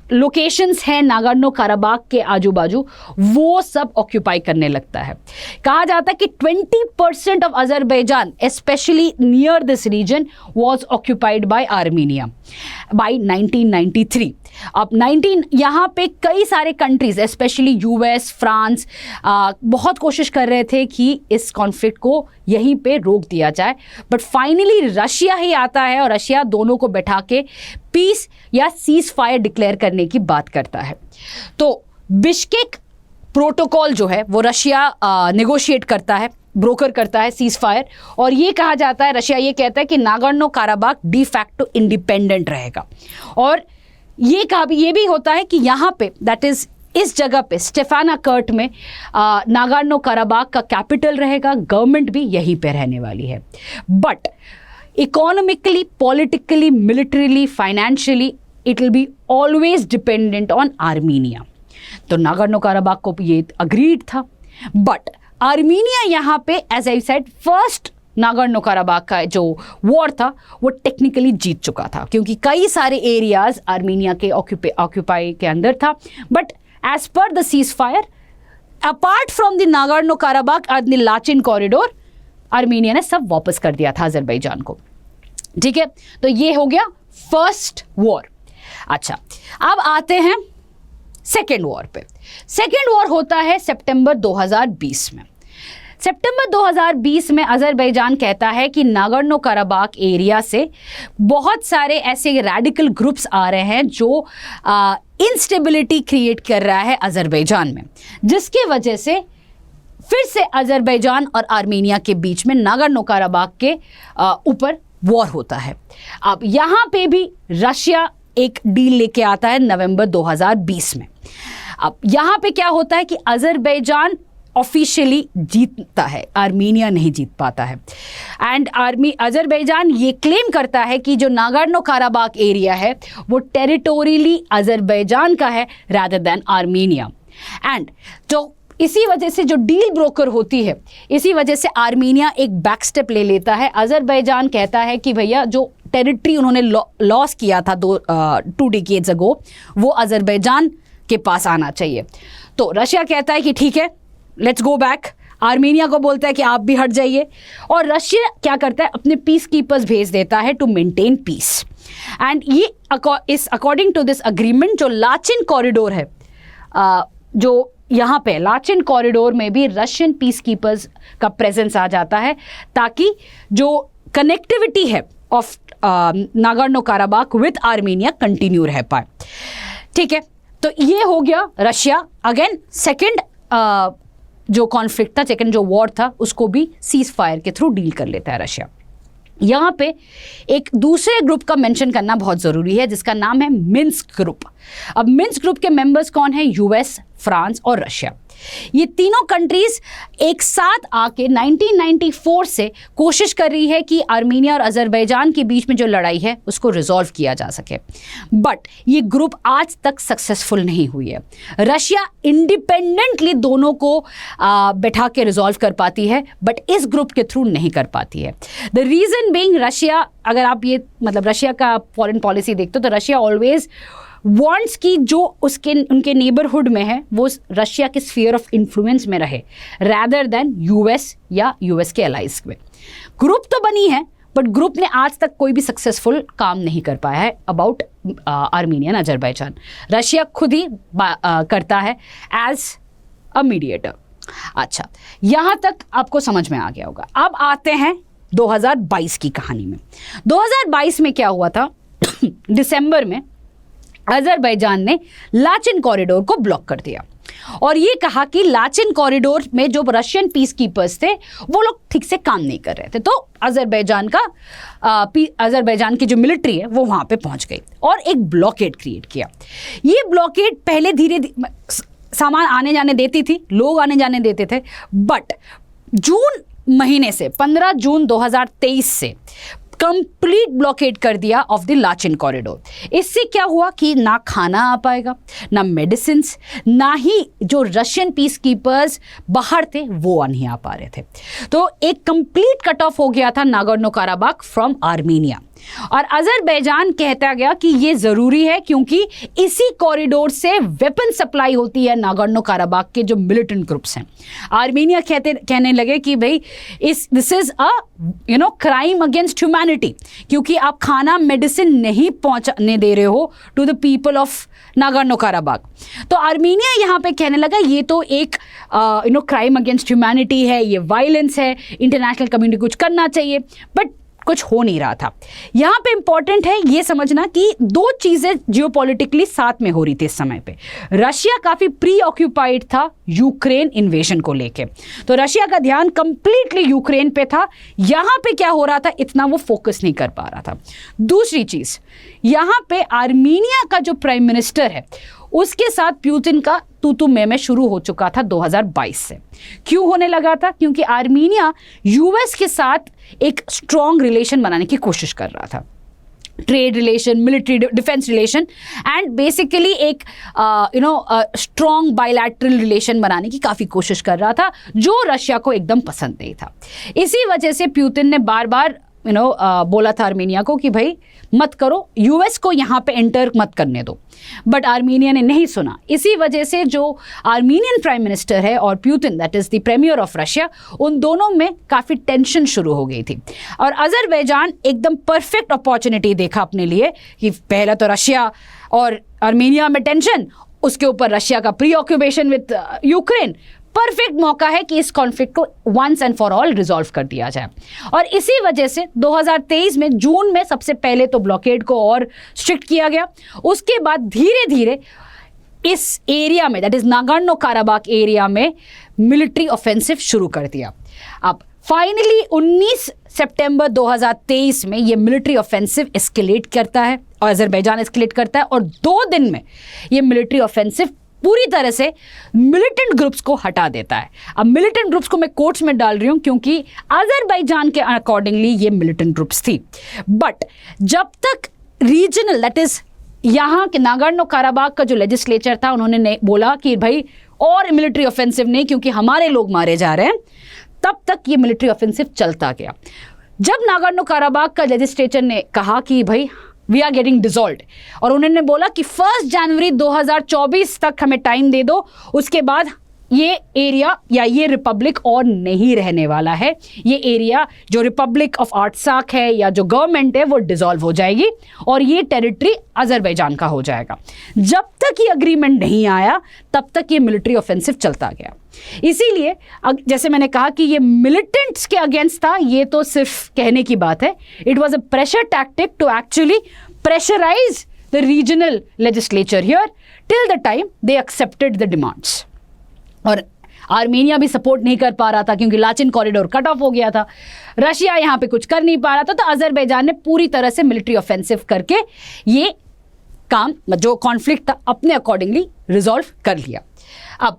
लोकेशंस हैं नागोर्नो काराबाख के आजू बाजू, वो सब ऑक्यूपाई करने लगता है। कहा जाता है कि 20% of Azerbaijan specially near this region was occupied by Armenia by 1993। अब यहाँ पे कई सारे कंट्रीज स्पेशली यूएस, फ्रांस बहुत कोशिश कर रहे थे कि इस कॉन्फ्लिक्ट को यहीं पे रोक दिया जाए, बट फाइनली रशिया ही आता है और रशिया दोनों को बैठा के पीस या सीज फायर डिक्लेयर करने की बात करता है। तो बिश्केक प्रोटोकॉल जो है वो रशिया नेगोशिएट करता है, ब्रोकर करता है सीज फायर, और ये कहा जाता है, रशिया ये कहता है कि Nagorno Karabakh de facto independent रहेगा। और ये भी होता है कि यहाँ पे दैट इज इस जगह पे स्टेफानाकर्ट में नागोर्नो काराबाख का कैपिटल रहेगा, गवर्नमेंट भी यहीं पे रहने वाली है। But economically, politically, militarily, financially it will be always dependent on Armenia. तो नागोर्नो काराबाख को ये अग्रीड था, बट आर्मीनिया यहाँ पे as I said first Nagorno Karabakh का जो वॉर था वो टेक्निकली जीत चुका था, क्योंकि कई सारे एरियाज आर्मीनिया के ऑक्यूपाई के अंदर था। But as per the cease fire, apart from the Nagorno Karabakh और द लाचिन कॉरिडोर, आर्मीनिया ने सब वापस कर दिया था अजरबैजान को। ठीक है, तो ये हो गया फर्स्ट वॉर। अच्छा, अब आते हैं सेकेंड वॉर पे। सेकेंड वॉर होता है सितंबर 2020 में। सितंबर 2020 में अजरबैजान कहता है कि नागोर्नो काराबाख एरिया से बहुत सारे ऐसे रैडिकल ग्रुप्स आ रहे हैं जो इंस्टेबिलिटी क्रिएट कर रहा है अजरबैजान में, जिसके वजह से फिर से अजरबैजान और आर्मीनिया के बीच में नागोर्नो काराबाख के ऊपर वॉर होता है। अब यहाँ पे भी रशिया एक डील लेके आता है नवंबर 2020 में। अब यहाँ पे क्या होता है कि अजरबैजान ऑफिशियली जीतता है, आर्मीनिया नहीं जीत पाता है। एंड अजरबैजान ये क्लेम करता है कि जो नागोर्नो काराबाख एरिया है वो टेरिटोरियली अजरबैजान का है रादर देन आर्मीनिया। एंड जो इसी वजह से जो डील ब्रोकर होती है, इसी वजह से आर्मीनिया एक बैक स्टेप ले लेता है। अजरबैजान कहता है कि भैया जो टेरिटरी उन्होंने लॉस किया था 2 डिकेड्स अगो, वो अजरबैजान के पास आना चाहिए। तो रशिया कहता है कि ठीक है, लेट्स गो बैक। आर्मीनिया को बोलता है कि आप भी हट जाइए, और रशिया क्या करता है, अपने पीस कीपर्स भेज देता है टू मेंटेन पीस। एंड ये इस अकॉर्डिंग टू दिस अग्रीमेंट जो लाचिन कॉरिडोर है, जो यहाँ पे लाचिन कॉरिडोर में भी रशियन पीस कीपर्स का प्रेजेंस आ जाता है, ताकि जो कनेक्टिविटी है of Nagorno Karabakh with Armenia continue रह पाए। ठीक है, तो ये हो गया रशिया। अगेन सेकंड जो कॉन्फ्लिक्ट था, सेकंड जो वॉर था, उसको भी सीज फायर के थ्रू डील कर लेता है रशिया। यहाँ पे एक दूसरे ग्रुप का मेंशन करना बहुत ज़रूरी है, जिसका नाम है मिन्स्क ग्रुप। अब मिन्स्क ग्रुप के मेंबर्स कौन हैं? यूएस, फ्रांस और रशिया। ये तीनों कंट्रीज एक साथ आके 1994 से कोशिश कर रही है कि आर्मीनिया और अजरबैजान के बीच में जो लड़ाई है उसको रिजॉल्व किया जा सके, बट ये ग्रुप आज तक सक्सेसफुल नहीं हुई है। रशिया इंडिपेंडेंटली दोनों को बैठा के रिजॉल्व कर पाती है, बट इस ग्रुप के थ्रू नहीं कर पाती है। द रीजन बीइंग, रशिया, अगर आप ये मतलब रशिया का फॉरेन पॉलिसी देखते हो तो रशिया ऑलवेज वॉन्ट्स की जो उनके नेबरहुड में है वो रशिया के स्फीयर ऑफ इन्फ्लुएंस में रहे, रैदर देन यूएस या यूएस के एलाइज में। ग्रुप तो बनी है, बट ग्रुप ने आज तक कोई भी सक्सेसफुल काम नहीं कर पाया है अबाउट आर्मीनियन अजरबैजान। रशिया खुद ही करता है एज अ मीडिएटर। अच्छा, यहाँ तक आपको समझ में आ गया होगा। अब आते हैं 2022 की कहानी में। 2022 में क्या हुआ था? दिसंबर में अजरबैजान ने लाचिन कॉरिडोर को ब्लॉक कर दिया और ये कहा कि लाचिन कॉरिडोर में जो रशियन पीस कीपर्स थे वो लोग ठीक से काम नहीं कर रहे थे, तो अजरबैजान की जो मिलिट्री है वो वहाँ पे पहुँच गई और एक ब्लॉकेड क्रिएट किया। ये ब्लॉकेड पहले धीरे सामान आने जाने देती थी, लोग आने जाने देते थे, बट जून महीने से 15 जून 2023 से कंप्लीट ब्लॉकेड कर दिया ऑफ द लाचिन कॉरिडोर। इससे क्या हुआ कि ना खाना आ पाएगा, ना मेडिसिन्स, ना ही जो रशियन पीस कीपर्स बाहर थे वो नहीं आ पा रहे थे। तो एक कंप्लीट कट ऑफ हो गया था नागोर्नो काराबाख फ्रॉम आर्मीनिया। और अजरबैजान कहता गया कि ये ज़रूरी है क्योंकि इसी कॉरिडोर से वेपन सप्लाई होती है नागोर्नो काराबाख के जो मिलिटेंट ग्रुप्स हैं। आर्मीनिया कहने लगे कि भाई this is a crime against humanity, क्योंकि आप खाना मेडिसिन नहीं पहुंचाने दे रहे हो to the people of Nagorno Karabakh. तो आर्मीनिया यहाँ पे कहने लगा ये तो एक क्राइम अगेंस्ट ह्यूमैनिटी है, ये वायलेंस है, इंटरनेशनल कम्युनिटी कुछ करना चाहिए, बट कुछ हो नहीं रहा था। यहाँ पे इंपॉर्टेंट है ये समझना कि दो चीज़ें जियोपॉलिटिकली साथ में हो रही थी इस समय पे। रशिया काफ़ी प्री ऑक्यूपाइड था यूक्रेन इन्वेजन को लेके, तो रशिया का ध्यान कंप्लीटली यूक्रेन पे था। यहाँ पे क्या हो रहा था, इतना वो फोकस नहीं कर पा रहा था। दूसरी चीज़, यहाँ पे आर्मीनिया का जो प्राइम मिनिस्टर है उसके साथ पुतिन का तू में शुरू हो चुका था 2022 से। क्यों होने लगा था? क्योंकि आर्मीनिया यूएस के साथ एक स्ट्रॉन्ग रिलेशन बनाने की कोशिश कर रहा था, trade relation, military defence relation, and basically एक स्ट्रॉन्ग बायलैटरल रिलेशन बनाने की काफ़ी कोशिश कर रहा था, जो रशिया को एकदम पसंद नहीं था। इसी वजह से पुतिन ने बार बार बोला था आर्मीनिया को कि भाई मत करो, यूएस को यहाँ पे एंटर मत करने दो, बट आर्मीनिया ने नहीं सुना। इसी वजह से जो आर्मीनियन प्राइम मिनिस्टर है और Putin, that is the premier of Russia, उन दोनों में काफ़ी टेंशन शुरू हो गई थी। और अजरबैजान एकदम परफेक्ट अपॉर्चुनिटी देखा अपने लिए कि पहला तो रशिया और आर्मीनिया में टेंशन, उसके ऊपर रशिया का pre occupation with Ukraine, perfect मौका है कि इस कॉन्फ्लिक्ट को once and for all resolve कर दिया जाए। और इसी वजह से 2023 में जून में सबसे पहले तो ब्लॉकेड को और स्ट्रिक्ट किया गया, उसके बाद धीरे धीरे इस एरिया में, that is Nagorno Karabakh area में मिलिट्री ऑफेंसिव शुरू कर दिया। अब फाइनली 19 सितंबर 2023 में ये मिलिट्री ऑफेंसिव एस्केलेट करता है और अजरबैजान एस्केलेट करता है, और 2 दिन में ये मिलिट्री ऑफेंसिव पूरी तरह से मिलिटेंट ग्रुप्स को हटा देता है। अब मिलिटेंट ग्रुप्स को मैं कोट्स में डाल रही हूं क्योंकि अजरबैजान के अकॉर्डिंगली ये मिलिटेंट ग्रुप्स थी, बट जब तक रीजनल, दैट इज यहाँ के नागोर्नो काराबाख का जो लेजिस्लेचर था, उन्होंने बोला कि भाई और मिलिट्री ऑफेंसिव नहीं क्योंकि हमारे लोग मारे जा रहे हैं, तब तक ये मिलिट्री ऑफेंसिव चलता गया। जब नागोर्नो काराबाख का लेजिस्लेचर ने कहा कि भाई वी आर गेटिंग डिसॉल्व्ड, और उन्होंने बोला कि 1 जनवरी 2024 तक हमें टाइम दे दो, उसके बाद ये एरिया या ये रिपब्लिक और नहीं रहने वाला है। ये एरिया जो रिपब्लिक ऑफ आर्टसाक है या जो गवर्नमेंट है वो डिसॉल्व हो जाएगी और ये टेरिटरी अजरबैजान का हो जाएगा। जब तक ये अग्रीमेंट नहीं आया तब तक ये मिलिट्री ऑफेंसिव चलता गया। इसीलिए जैसे मैंने कहा कि ये मिलिटेंट्स के अगेंस्ट था, ये तो सिर्फ कहने की बात है। It was a pressure tactic to actually pressurise the regional legislature here till the time they accepted the demands. और आर्मेनिया भी सपोर्ट नहीं कर पा रहा था क्योंकि लाचिन कॉरिडोर कट ऑफ हो गया था। रशिया यहाँ पे कुछ कर नहीं पा रहा था, तो अजरबैजान ने पूरी तरह से मिलिट्री ऑफेंसिव करके ये काम जो कॉन्फ्लिक्ट था अपने अकॉर्डिंगली रिजॉल्व कर लिया। अब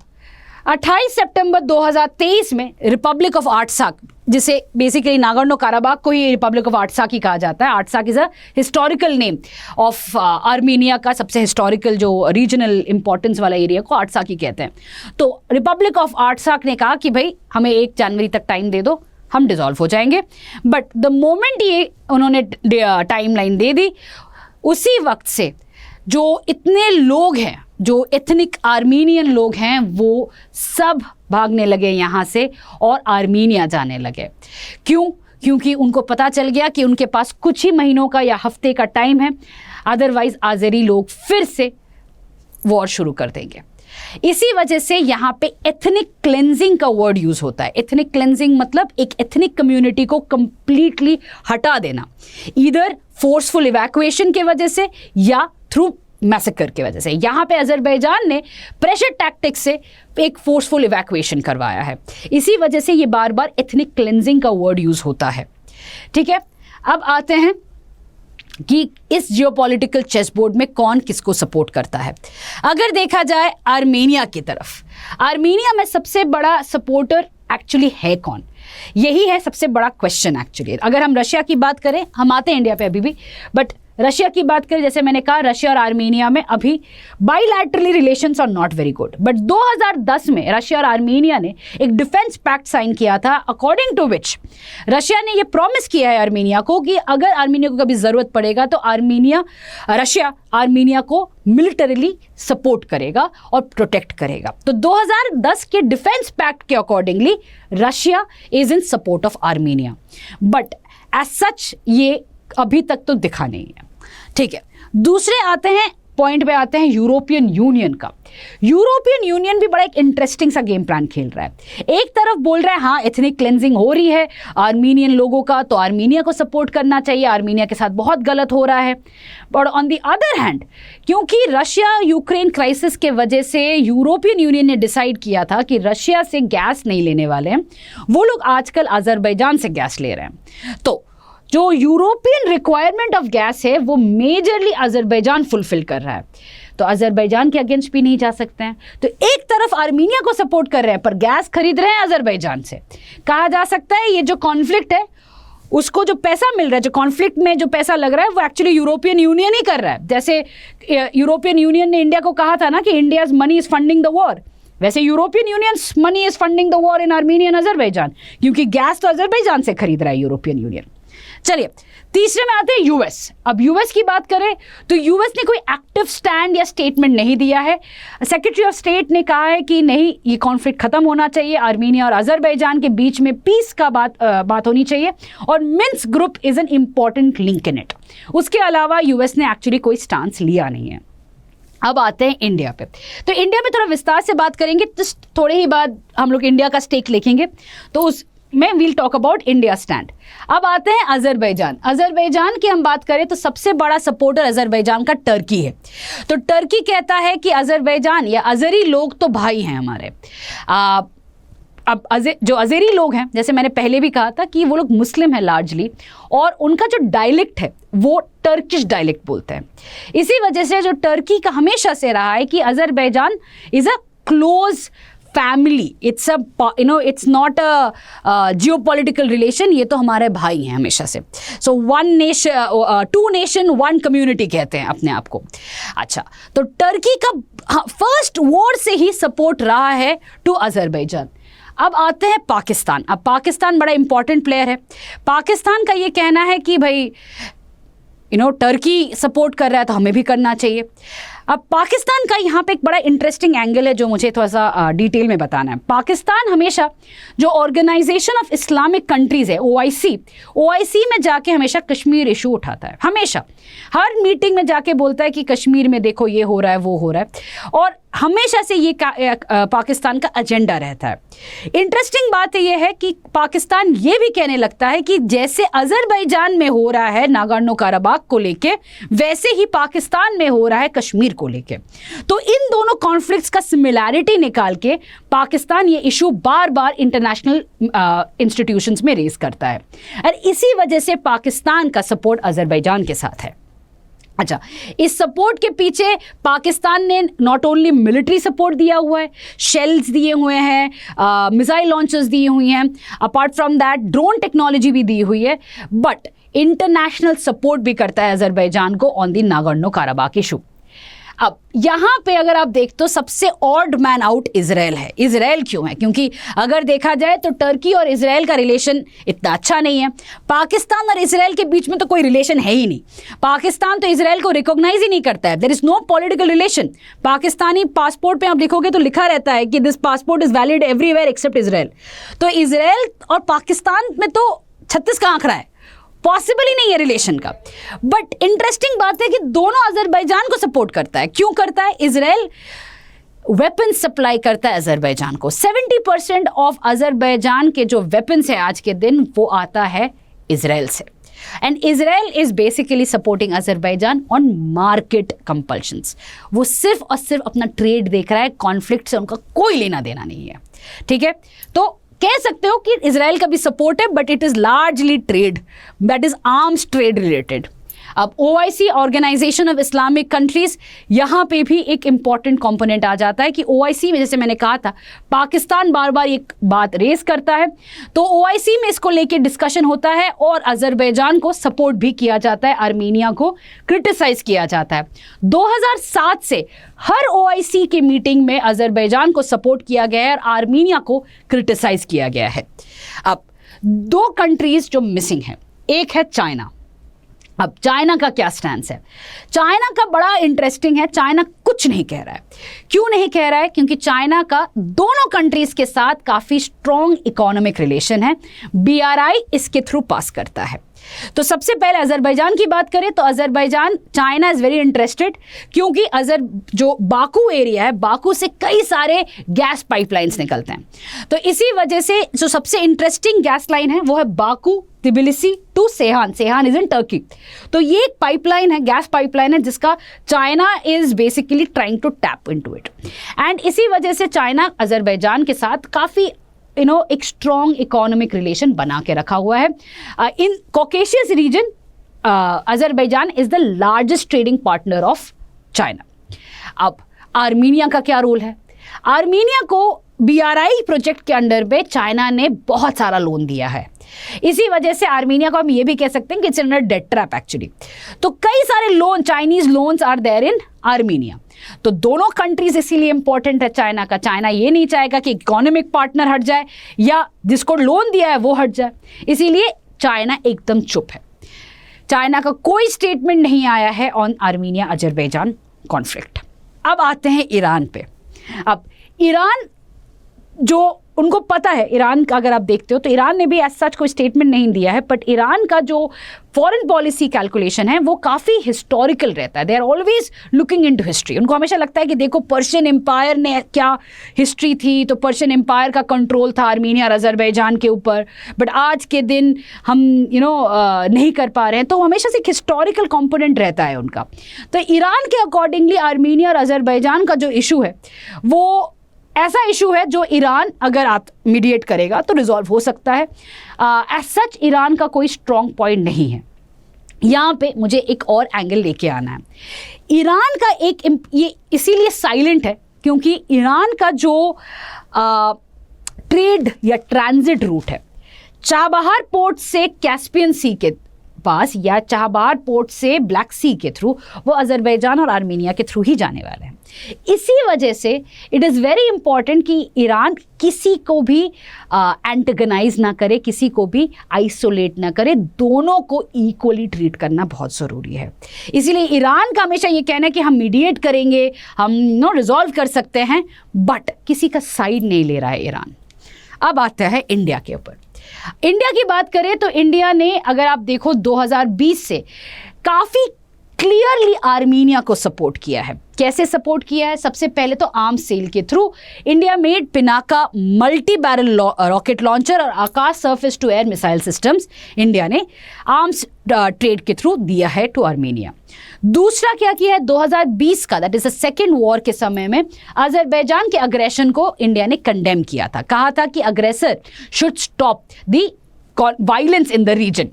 28 सितंबर 2023 में रिपब्लिक ऑफ आर्टसाक, जिसे बेसिकली नागोर्नो काराबाख को ही रिपब्लिक ऑफ आर्टसाक ही कहा जाता है। Artsakh is a historical name of Armenia का सबसे हिस्टोरिकल जो रीजनल इंपॉर्टेंस वाला एरिया को आर्टसाक ही कहते हैं। तो रिपब्लिक ऑफ आर्टसाक ने कहा कि भाई हमें 1 जनवरी तक टाइम दे दो, हम डिसॉल्व हो जाएंगे। बट द मोमेंट ये उन्होंने टाइमलाइन दे दी, उसी वक्त से जो इतने लोग हैं, जो एथनिक आर्मीनियन लोग हैं, वो सब भागने लगे यहाँ से और आर्मीनिया जाने लगे। क्यों? क्योंकि उनको पता चल गया कि उनके पास कुछ ही महीनों का या हफ्ते का टाइम है, अदरवाइज आज़ेरी लोग फिर से वॉर शुरू कर देंगे। इसी वजह से यहाँ पे एथनिक क्लेंजिंग का वर्ड यूज होता है। एथनिक क्लेंजिंग मतलब एक एथनिक कम्युनिटी को कंप्लीटली हटा देना, इधर फोर्सफुल इवैक्यूएशन के वजह से या थ्रू मैसेकर की वजह से। यहाँ पे अजरबैजान ने प्रेशर टैक्टिक्स से एक फोर्सफुल इवैक्यूएशन करवाया है। इसी वजह से ये बार बार एथनिक क्लेंजिंग का वर्ड यूज होता है। ठीक है, अब आते हैं कि इस जियोपॉलिटिकल चेस बोर्ड में कौन किसको सपोर्ट करता है। अगर देखा जाए आर्मेनिया की तरफ, आर्मेनिया में सबसे बड़ा सपोर्टर एक्चुअली है कौन, यही है सबसे बड़ा क्वेश्चन एक्चुअली। अगर हम रशिया की बात करें, हम आते हैं इंडिया पे अभी भी, बट रशिया की बात करें, जैसे मैंने कहा रशिया और आर्मेनिया में अभी bilaterally relations are not very good. But 2010 में रशिया और आर्मेनिया ने एक डिफेंस पैक्ट साइन किया था, अकॉर्डिंग टू विच रशिया ने ये प्रॉमिस किया है आर्मेनिया को कि अगर आर्मेनिया को कभी ज़रूरत पड़ेगा तो रशिया आर्मेनिया को मिलिटरीली सपोर्ट करेगा और प्रोटेक्ट करेगा। तो 2010 के डिफेंस पैक्ट के accordingly Russia is in support of Armenia, but as such ये अभी तक तो दिखा नहीं है। ठीक है, दूसरे आते हैं पॉइंट पे आते हैं यूरोपियन यूनियन का। यूरोपियन यूनियन भी बड़ा एक इंटरेस्टिंग सा गेम प्लान खेल रहा है। एक तरफ बोल रहा है हाँ एथनिक क्लेंजिंग हो रही है आर्मीनियन लोगों का, तो आर्मीनिया को सपोर्ट करना चाहिए, आर्मीनिया के साथ बहुत गलत हो रहा है। But on the other hand, क्योंकि रशिया यूक्रेन क्राइसिस के वजह से यूरोपियन यूनियन ने डिसाइड किया था कि रशिया से गैस नहीं लेने वाले हैं, वो लोग आजकल अजरबैजान से गैस ले रहे हैं। तो जो यूरोपियन रिक्वायरमेंट ऑफ गैस है वो मेजरली अजरबैजान फुलफिल कर रहा है, तो अजरबैजान के अगेंस्ट भी नहीं जा सकते हैं। तो एक तरफ आर्मीनिया को सपोर्ट कर रहे हैं पर गैस खरीद रहे हैं अजरबैजान से। कहा जा सकता है ये जो कॉन्फ्लिक्ट है उसको जो पैसा मिल रहा है, जो कॉन्फ्लिक्ट में जो पैसा लग रहा है वो एक्चुअली यूरोपियन यूनियन ही कर रहा है। जैसे यूरोपियन यूनियन ने इंडिया को कहा था ना कि India's money is funding the war, वैसे European unions money is funding the war in Armenian Azerbaijan, क्योंकि गैस तो अजरबैजान से खरीद रहा है यूरोपियन यूनियन। चलिए तीसरे में आते हैं यूएस। अब यूएस की बात करें तो यूएस ने कोई एक्टिव स्टैंड या स्टेटमेंट नहीं दिया है। सेक्रेटरी ऑफ स्टेट ने कहा है कि नहीं, ये कॉन्फ्लिक्ट खत्म होना चाहिए, आर्मेनिया और अजरबैजान के बीच में पीस का बात होनी चाहिए और Minsk group is an important link in it. उसके अलावा यूएस ने एक्चुअली कोई स्टांस लिया नहीं है। अब आते हैं इंडिया पे। तो इंडिया में थोड़ा विस्तार से बात करेंगे, जस्ट थोड़े ही बाद हम लोग इंडिया का स्टेक लिखेंगे तो उस में we'll talk about India stand. अब आते हैं अजरबैजान। अजरबैजान की हम बात करें तो सबसे बड़ा सपोर्टर अजरबैजान का टर्की है। तो टर्की कहता है कि अजरबैजान या अजरी लोग तो भाई हैं हमारे। अब जो अज़ेरी लोग हैं, जैसे मैंने पहले भी कहा था कि वो लोग मुस्लिम हैं लार्जली, और उनका जो डायलेक्ट है वो टर्किश डायलेक्ट बोलते हैं। इसी वजह से जो टर्की का हमेशा से रहा है कि Azerbaijan is a close family, it's not a geopolitical relation, ये तो हमारे भाई हैं हमेशा से। So one nation, two nation one community कहते हैं अपने आप को। अच्छा, तो टर्की का फर्स्ट वॉर से ही सपोर्ट रहा है टू अजरबैजान। अब आते हैं पाकिस्तान। अब पाकिस्तान बड़ा इंपॉर्टेंट प्लेयर है। पाकिस्तान का ये कहना है कि भाई टर्की सपोर्ट कर रहा है तो हमें भी करना चाहिए। अब पाकिस्तान का यहाँ पे एक बड़ा इंटरेस्टिंग एंगल है जो मुझे थोड़ा सा डिटेल में बताना है। पाकिस्तान हमेशा जो ऑर्गेनाइजेशन ऑफ इस्लामिक कंट्रीज है ओआईसी में जाके हमेशा कश्मीर इशू उठाता है, हमेशा हर मीटिंग में जाके बोलता है कि कश्मीर में देखो ये हो रहा है वो हो रहा है, और हमेशा से ये पाकिस्तान का एजेंडा रहता है। इंटरेस्टिंग बात ये है कि पाकिस्तान ये भी कहने लगता है कि जैसे अजरबैजान में हो रहा है नागोर्नो कराबाख को लेके, वैसे ही पाकिस्तान में हो रहा है कश्मीर को लेके। तो इन दोनों कॉन्फ्लिक्ट्स का सिमिलैरिटी निकाल के पाकिस्तान ये इशू बार बार इंटरनेशनल इंस्टीट्यूशंस में रेज करता है, और इसी वजह से पाकिस्तान का सपोर्ट अजरबैजान के साथ है। अच्छा, इस सपोर्ट के पीछे पाकिस्तान ने नॉट ओनली मिलिट्री सपोर्ट दिया हुआ है, शेल्स दिए हुए हैं, मिसाइल लॉन्चर्स दिए हुई हैं, apart from that drone technology भी दी हुई है, बट इंटरनेशनल सपोर्ट भी करता है अजरबैजान को on the Nagorno Karabakh issue. अब यहाँ पे अगर आप देखते हो सबसे ऑड मैन आउट इजराइल है। इजराइल क्यों है? क्योंकि अगर देखा जाए तो टर्की और इजराइल का रिलेशन इतना अच्छा नहीं है। पाकिस्तान और इजराइल के बीच में तो कोई रिलेशन है ही नहीं। पाकिस्तान तो इजराइल को रिकॉग्नाइज ही नहीं करता है। There is no political relation. Pakistani passport पे आप देखोगे तो लिखा रहता है कि this passport is valid everywhere except Israel. तो इजराइल और पाकिस्तान में तो 36 का आंकड़ा है, पॉसिबल ही नहीं है रिलेशन का। बट इंटरेस्टिंग बात है कि दोनों अजरबैजान को सपोर्ट करता है। क्यों करता है? इजराइल वेपन सप्लाई करता है अजरबैजान को। 70% ऑफ अजरबैजान के जो वेपन्स है आज के दिन वो आता है इजराइल से, and Israel is basically supporting Azerbaijan on market compulsions. वो सिर्फ और सिर्फ अपना ट्रेड देख रहा है, कॉन्फ्लिक्ट से उनका कोई लेना देना नहीं है। ठीक है, तो कह सकते हो कि इजराइल का भी सपोर्ट है, but it is largely trade, that is arms trade related. अब OIC organization of Islamic countries, यहाँ पे भी एक इंपॉर्टेंट कंपोनेंट आ जाता है कि ओआईसी में, जैसे मैंने कहा था, पाकिस्तान बार बार एक बात रेज करता है, तो ओआईसी में इसको लेके डिस्कशन होता है और अजरबैजान को सपोर्ट भी किया जाता है, आर्मीनिया को क्रिटिसाइज किया जाता है। 2007 से हर ओआईसी की मीटिंग में अजरबैजान को सपोर्ट किया गया है और आर्मीनिया को क्रिटिसाइज किया गया है। अब दो कंट्रीज जो मिसिंग है, एक है चाइना। अब चाइना का क्या स्टैंड है? चाइना का बड़ा इंटरेस्टिंग है। चाइना कुछ नहीं कह रहा है। क्यों नहीं कह रहा है? क्योंकि चाइना का दोनों कंट्रीज के साथ काफ़ी स्ट्रॉन्ग इकोनॉमिक रिलेशन है। बीआरआई इसके थ्रू पास करता है। तो सबसे पहले अजरबैजान की बात करें तो Azerbaijan, China is very interested, क्योंकि जो बाकू एरिया है, बाकू से कई सारे गैस पाइपलाइंस निकलते हैं। तो इसी वजह से जो सबसे इंटरेस्टिंग गैस लाइन है वो है Baku Tbilisi to Ceyhan. Ceyhan is in Turkey. तो ये एक पाइपलाइन है, गैस पाइपलाइन है, जिसका China is basically trying to tap into it, and इसी वजह से चाइना अजरबैजान के साथ काफ़ी एक स्ट्रॉन्ग इकोनॉमिक रिलेशन बना के रखा हुआ है। In Caucasus region Azerbaijan is the largest trading partner of China. अब आर्मीनिया का क्या रोल है? आर्मीनिया को बीआरआई प्रोजेक्ट के अंडर पे चाइना ने बहुत सारा लोन दिया है। इसी वजह से आर्मीनिया को हम ये भी कह सकते हैं कि it's under debt trap actually. तो कई सारे loan, Chinese loans are there in Armenia. तो दोनों कंट्रीज इसीलिए इंपॉर्टेंट है चाइना का। चाइना ये नहीं चाहेगा कि इकोनॉमिक पार्टनर हट जाए या जिसको लोन दिया है वो हट जाए, इसीलिए चाइना एकदम चुप है। चाइना का कोई स्टेटमेंट नहीं आया है ऑन आर्मीनिया अजरबैजान कॉन्फ्लिक्ट। अब आते हैं ईरान पे। अब ईरान, जो उनको पता है, ईरान का अगर आप देखते हो तो ईरान ने भी एज सच कोई स्टेटमेंट नहीं दिया है, बट ईरान का जो फॉरेन पॉलिसी कैलकुलेशन है वो काफ़ी हिस्टोरिकल रहता है। They are always looking into history. उनको हमेशा लगता है कि देखो पर्शियन एम्पायर ने क्या हिस्ट्री थी, तो पर्शियन एम्पायर का कंट्रोल था आर्मीनिया और अजरबैजान के ऊपर, बट आज के दिन हम नहीं कर पा रहे हैं। तो हमेशा से एक हिस्टोरिकल कॉम्पोनेंट रहता है उनका। तो ईरान के अकॉर्डिंगली आर्मीनिया और अजरबैजान का जो इशू है वो ऐसा इशू है जो ईरान अगर आप मीडिएट करेगा तो रिजॉल्व हो सकता है। एज सच ईरान का कोई स्ट्रॉन्ग पॉइंट नहीं है। यहाँ पे मुझे एक और एंगल लेके आना है। ईरान का ये इसीलिए साइलेंट है क्योंकि ईरान का जो ट्रेड या ट्रांजिट रूट है, चाबहार पोर्ट से कैस्पियन सी के पास या चाबहार पोर्ट से ब्लैक सी के थ्रू, वो अजरबैजान और आर्मीनिया के थ्रू ही जाने वाले हैं। इसी वजह से इट इज़ वेरी इंपॉर्टेंट कि ईरान किसी को भी एंटेगनाइज ना करे, किसी को भी आइसोलेट ना करे, दोनों को इक्वली ट्रीट करना बहुत ज़रूरी है। इसीलिए ईरान का हमेशा ये कहना है कि हम मीडिएट करेंगे, हम रिजॉल्व कर सकते हैं, बट किसी का साइड नहीं ले रहा है ईरान। अब आता है इंडिया के ऊपर। इंडिया की बात करें तो इंडिया ने, अगर आप देखो 2020 से काफ़ी क्लियरली आर्मीनिया को सपोर्ट किया है। कैसे सपोर्ट किया है? सबसे पहले तो आर्म्स सेल के through India made Pinaka multi barrel rocket launcher और Akash surface to air missile systems India ने आर्म्स ट्रेड के थ्रू दिया है टू आर्मीनिया। दूसरा क्या किया है? 2020 का, that is the second war के समय में अजरबैजान के अग्रेशन को इंडिया ने कंडेम किया था। कहा था कि aggressor should stop the violence in the region.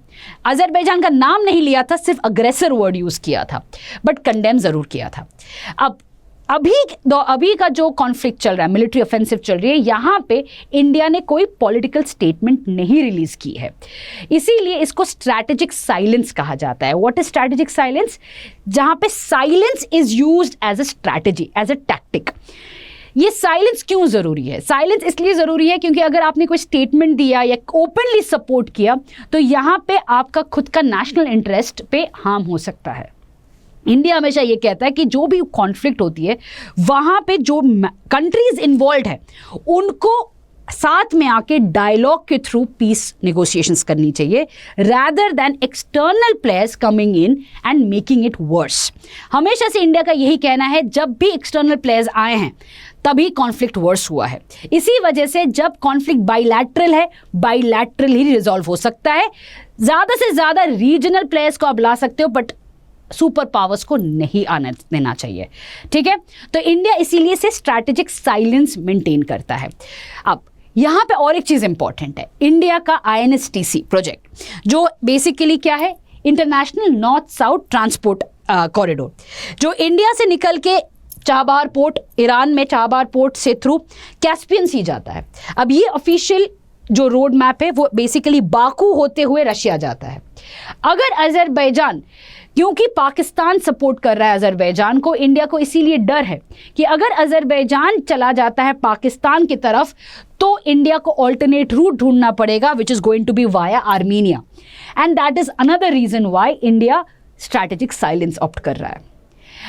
Azerbaijan का नाम नहीं लिया था, सिर्फ अग्रेसर वर्ड यूज किया था, बट कंडेम जरूर किया था। अब अभी का जो कॉन्फ्लिक्ट चल रहा है, मिलिट्री ऑफेंसिव चल रही है, यहाँ पे इंडिया ने कोई पॉलिटिकल स्टेटमेंट नहीं रिलीज की है, इसीलिए इसको स्ट्रैटेजिक साइलेंस कहा जाता है। What is strategic silence? जहाँ पे silence is used as a strategy, as a tactic. ये साइलेंस क्यों ज़रूरी है? साइलेंस इसलिए ज़रूरी है क्योंकि अगर आपने कोई स्टेटमेंट दिया या ओपनली सपोर्ट किया तो यहाँ पे आपका खुद का नेशनल इंटरेस्ट पे हार्म हो सकता है। इंडिया हमेशा ये कहता है कि जो भी कॉन्फ्लिक्ट होती है वहाँ पे जो कंट्रीज इन्वॉल्व है उनको साथ में आके डायलॉग के थ्रू पीस नेगोशिएशंस करनी चाहिए, rather than external players coming in and making it worse. हमेशा से इंडिया का यही कहना है, जब भी एक्सटर्नल प्लेयर्स आए हैं तभी कॉन्फ्लिक्ट वर्स हुआ है। इसी वजह से जब कॉन्फ्लिक्ट बाइलैटरल है, बाइलैटरल ही रिजॉल्व हो सकता है। ज़्यादा से ज़्यादा रीजनल प्लेयर्स को आप ला सकते हो, बट सुपर पावर्स को नहीं आने देना चाहिए, ठीक है? तो इंडिया इसीलिए से स्ट्रैटेजिक साइलेंस मेंटेन करता है। अब यहाँ पे और एक चीज़ इंपॉर्टेंट है, इंडिया का INSTC प्रोजेक्ट, जो बेसिकली क्या है? International north south transport corridor, जो इंडिया से निकल के चाबहार पोर्ट, ईरान में चाबहार पोर्ट से थ्रू कैस्पियन सी जाता है। अब ये ऑफिशियल जो रोड मैप है वो बेसिकली बाकू होते हुए रशिया जाता है। अगर अजरबैजान, क्योंकि पाकिस्तान सपोर्ट कर रहा है अजरबैजान को, इंडिया को इसीलिए डर है कि अगर अजरबैजान चला जाता है पाकिस्तान की तरफ तो इंडिया को ऑल्टरनेट रूट ढूंढना पड़ेगा, which is going to be via Armenia, and that is another reason why India strategic silence opt कर रहा है।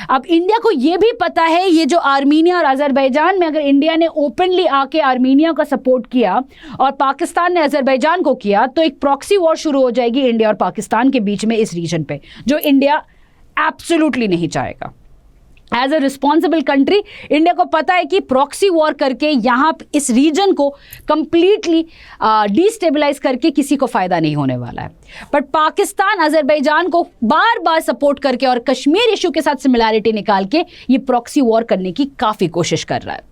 अब इंडिया को ये भी पता है, ये जो आर्मीनिया और अजरबैजान में अगर इंडिया ने ओपनली आके आर्मीनिया का सपोर्ट किया और पाकिस्तान ने अजरबैजान को किया तो एक प्रॉक्सी वॉर शुरू हो जाएगी इंडिया और पाकिस्तान के बीच में इस रीजन पे, जो इंडिया एब्सोल्युटली नहीं चाहेगा। As a responsible country India को पता है कि प्रॉक्सी वॉर करके यहाँ इस रीजन को कंप्लीटली डिस्टेबलाइज करके किसी को फ़ायदा नहीं होने वाला है। बट पाकिस्तान अजरबैजान को बार बार सपोर्ट करके और कश्मीर इशू के साथ सिमिलैरिटी निकाल के ये प्रॉक्सी वॉर करने की काफ़ी कोशिश कर रहा है।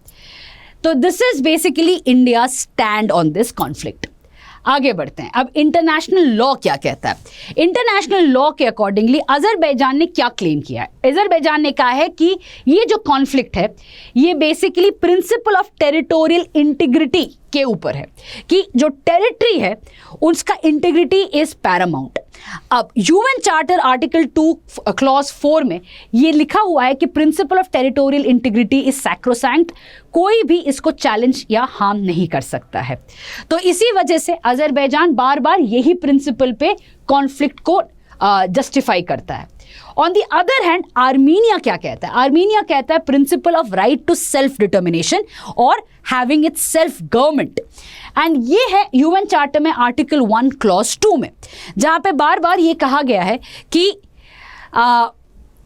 तो this is basically India stand on this conflict. आगे बढ़ते हैं। अब इंटरनेशनल लॉ क्या कहता है? इंटरनेशनल लॉ के अकॉर्डिंगली अजरबैजान ने क्या क्लेम किया है? अजरबैजान ने कहा है कि ये जो कॉन्फ्लिक्ट है ये basically principal of territorial integrity के ऊपर है, कि जो टेरिटरी है उसका इंटीग्रिटी इज पैरामाउंट। अब यूएन चार्टर आर्टिकल 2 क्लॉज 4 में ये लिखा हुआ है कि principal of territorial integrity is sacrosanct, कोई भी इसको चैलेंज या हार्म नहीं कर सकता है। तो इसी वजह से अजरबैजान बार बार यही प्रिंसिपल पे कॉन्फ्लिक्ट को जस्टिफाई करता है। On the other hand Armenia क्या कहता है? आर्मीनिया कहता है principle of right to self determination और having its self government, and ये है यूएन चार्टर में आर्टिकल 1 क्लॉज 2 में, जहाँ पे बार बार ये कहा गया है कि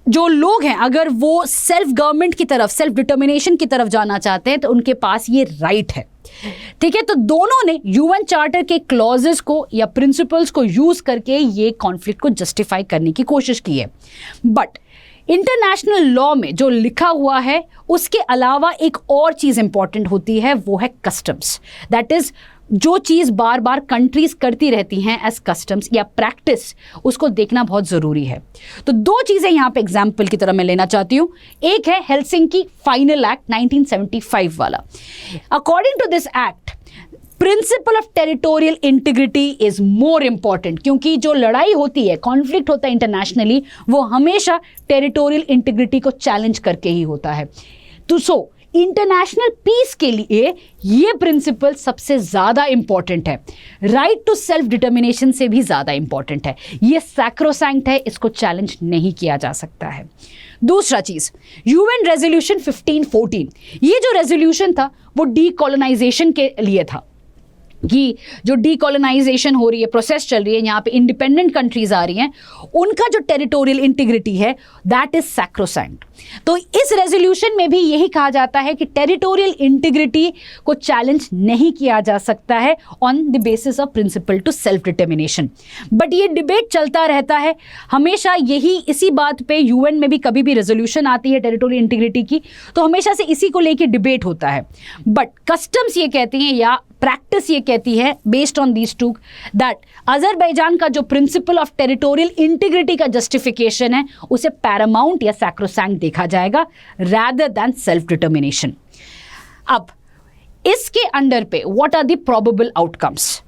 जो लोग हैं अगर वो सेल्फ गवर्नमेंट की तरफ, सेल्फ डिटर्मिनेशन की तरफ जाना चाहते हैं तो उनके पास ये राइट है, ठीक है? तो दोनों ने यूएन चार्टर के क्लॉजेस को या प्रिंसिपल्स को यूज करके ये कॉन्फ्लिक्ट को जस्टिफाई करने की कोशिश की है। बट इंटरनेशनल लॉ में जो लिखा हुआ है उसके अलावा एक और चीज इंपॉर्टेंट होती है, वो है कस्टम्स। दैट इज जो चीज़ बार बार कंट्रीज करती रहती हैं एज कस्टम्स या प्रैक्टिस, उसको देखना बहुत ज़रूरी है। तो दो चीज़ें यहाँ पे एग्जाम्पल की तरह मैं लेना चाहती हूँ। एक है हेलसिंकी फाइनल एक्ट 1975 वाला। According to this act principle of territorial integrity is more important, क्योंकि जो लड़ाई होती है, कॉन्फ्लिक्ट होता है इंटरनेशनली, वो हमेशा टेरिटोरियल इंटीग्रिटी को चैलेंज करके ही होता है। तो सो इंटरनेशनल पीस के लिए ये प्रिंसिपल सबसे ज्यादा इंपॉर्टेंट है, राइट टू सेल्फ डिटर्मिनेशन से भी ज्यादा इंपॉर्टेंट है। ये सैक्रोसैंक्ट है, इसको चैलेंज नहीं किया जा सकता है। दूसरा चीज, यूएन रेजोल्यूशन 1514, ये जो रेजोल्यूशन था वो डीकोलोनाइजेशन के लिए था, कि जो डीकोलोनाइजेशन हो रही है, प्रोसेस चल रही है, यहाँ पे इंडिपेंडेंट कंट्रीज आ रही हैं, उनका जो टेरिटोरियल इंटीग्रिटी है दैट इज सैक्रोसैंक्ट। तो इस रेजोल्यूशन में भी यही कहा जाता है कि टेरिटोरियल इंटीग्रिटी को चैलेंज नहीं किया जा सकता है on the basis of principle to self determination. But ये डिबेट चलता रहता है हमेशा, यही इसी बात पे यूएन में भी कभी भी रेजोल्यूशन आती है टेरिटोरियल इंटीग्रिटी की, तो हमेशा से इसी को लेके डिबेट होता है। बट कस्टम्स ये कहती हैं या प्रैक्टिस ये कहती है based on these two that Azerbaijan का जो प्रिंसिपल ऑफ टेरिटोरियल इंटीग्रिटी का जस्टिफिकेशन है उसे पैरामाउंट या सैक्रोसैंक्ट देखा जाएगा rather than सेल्फ डिटर्मिनेशन। अब इसके अंडर पे what are the probable outcomes,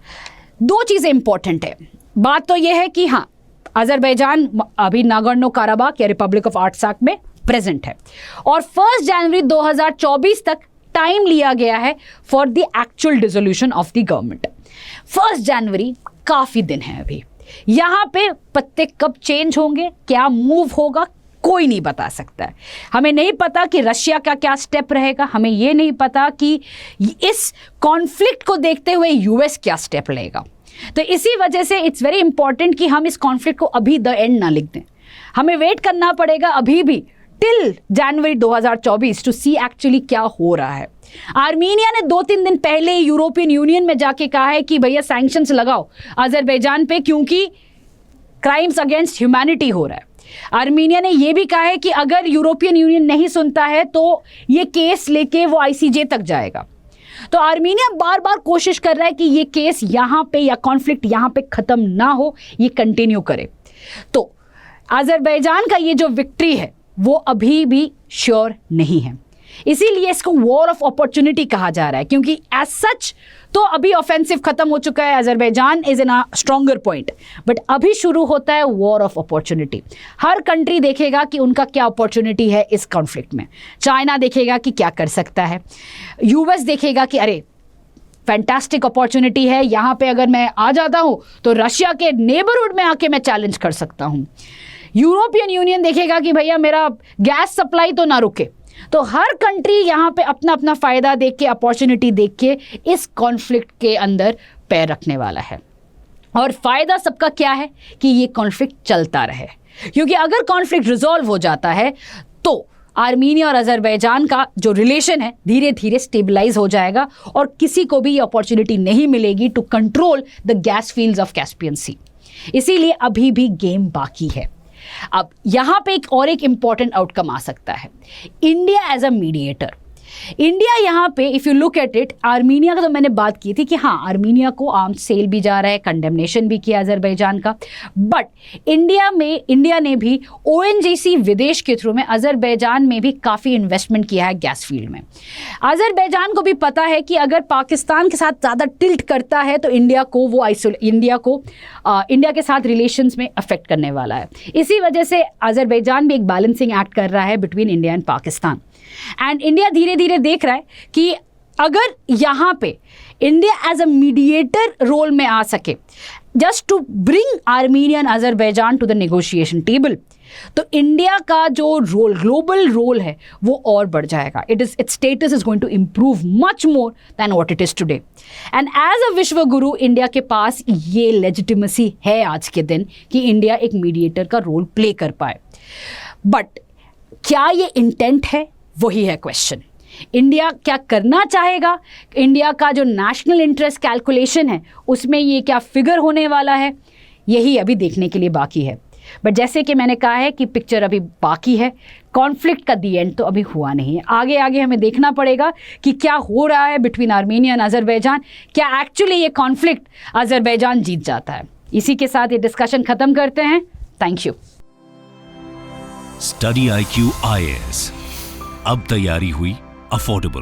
दो चीजें इंपॉर्टेंट है। बात तो यह है कि हाँ, अजरबैजान अभी नागोर्नो काराबाख या रिपब्लिक ऑफ आर्टसैक में प्रेजेंट है और 1 जनवरी 2024 तक टाइम लिया गया है for the actual dissolution of the government. 1 जनवरी काफी दिन है अभी, यहां पे पत्ते कब चेंज होंगे, क्या मूव होगा, कोई नहीं बता सकता है। हमें नहीं पता कि रशिया का क्या स्टेप रहेगा, हमें यह नहीं पता कि इस कॉन्फ्लिक्ट को देखते हुए यूएस क्या स्टेप लेगा। तो इसी वजह से इट्स वेरी इंपॉर्टेंट कि हम इस कॉन्फ्लिक्ट को अभी द एंड ना लिख दें, हमें वेट करना पड़ेगा अभी भी till January 2024 to see actually क्या हो रहा है। आर्मीनिया ने 2-3 दिन पहले यूरोपियन यूनियन में जाके कहा है कि भैया सैंक्शंस लगाओ अजरबैजान पे, क्योंकि क्राइम्स अगेंस्ट ह्यूमैनिटी हो रहा है। आर्मीनिया ने यह भी कहा है कि अगर यूरोपियन यूनियन नहीं सुनता है तो ये केस लेके वो आईसीजे तक जाएगा। तो आर्मीनिया बार बार कोशिश कर रहा है कि ये केस यहां पे या कॉन्फ्लिक्ट यहां पे खत्म ना हो, ये कंटिन्यू करे। तो अजरबैजान का ये जो विक्ट्री है वो अभी भी श्योर नहीं है, इसीलिए इसको वॉर ऑफ अपॉर्चुनिटी कहा जा रहा है, क्योंकि एज सच तो अभी ऑफेंसिव खत्म हो चुका है, Azerbaijan is in a stronger point, but अभी शुरू होता है war of opportunity. Her country देखेगा कि उनका क्या अपॉर्चुनिटी है इस कॉन्फ्लिक्ट में। चाइना देखेगा कि क्या कर सकता है, यूएस देखेगा कि अरे फैंटास्टिक अपॉर्चुनिटी है, यहाँ पे अगर मैं आ जाता हूँ तो रशिया के नेबरहुड में आके मैं चैलेंज कर सकता हूँ। यूरोपियन यूनियन देखेगा कि भैया मेरा गैस सप्लाई तो ना रुके। तो हर कंट्री यहाँ पे अपना अपना फायदा देख के, अपॉर्चुनिटी देख के इस कॉन्फ्लिक्ट के अंदर पैर रखने वाला है। और फायदा सबका क्या है कि ये कॉन्फ्लिक्ट चलता रहे, क्योंकि अगर कॉन्फ्लिक्ट रिजॉल्व हो जाता है तो आर्मीनिया और अजरबैजान का जो रिलेशन है धीरे धीरे स्टेबलाइज हो जाएगा और किसी को भी ये अपॉर्चुनिटी नहीं मिलेगी to control the gas fields of Caspian sea. इसीलिए अभी भी गेम बाकी है। अब यहां पे एक इंपॉर्टेंट आउटकम आ सकता है, India as a mediator. India यहाँ पे if you look at it, Armenia का तो मैंने बात की थी कि हाँ आर्मीनिया को आर्म्स सेल भी जा रहा है, कंडेमनेशन भी किया अजरबैजान का, बट इंडिया ने भी ओएनजीसी विदेश के थ्रू में अजरबैजान में भी काफ़ी इन्वेस्टमेंट किया है गैस फील्ड में। अजरबैजान को भी पता है कि अगर पाकिस्तान के साथ ज़्यादा टिल्ट करता है तो इंडिया के साथ रिलेशंस में अफेक्ट करने वाला है। इसी वजह से अजरबैजान भी एक बैलेंसिंग एक्ट कर रहा है between India and Pakistan. And India धीरे धीरे देख रहा है कि अगर यहाँ पे India as a mediator role में आ सके just to bring Armenia and Azerbaijan to the negotiation table, तो इंडिया का जो रोल, ग्लोबल रोल है, वो और बढ़ जाएगा। Its status is going to improve much more than what it is today. And as a विश्व गुरु इंडिया के पास ये लेजिटिमेसी है आज के दिन कि इंडिया एक मीडिएटर का रोल प्ले कर पाए। बट क्या ये इंटेंट है, वही है क्वेश्चन। इंडिया क्या करना चाहेगा, इंडिया का जो नेशनल इंटरेस्ट कैलकुलेशन है उसमें ये क्या फिगर होने वाला है, यही अभी देखने के लिए बाकी है। बट जैसे कि मैंने कहा है कि पिक्चर अभी बाकी है, कॉन्फ्लिक्ट का दी एंड तो अभी हुआ नहीं है। आगे आगे हमें देखना पड़ेगा कि क्या हो रहा है बिटवीन आर्मीनिया एंड अजरबैजान, क्या एक्चुअली ये कॉन्फ्लिक्ट अजरबैजान जीत जाता है। इसी के साथ ये डिस्कशन खत्म करते हैं। Thank you. Study IQ IAS, अब तैयारी हुई अफोर्डेबल।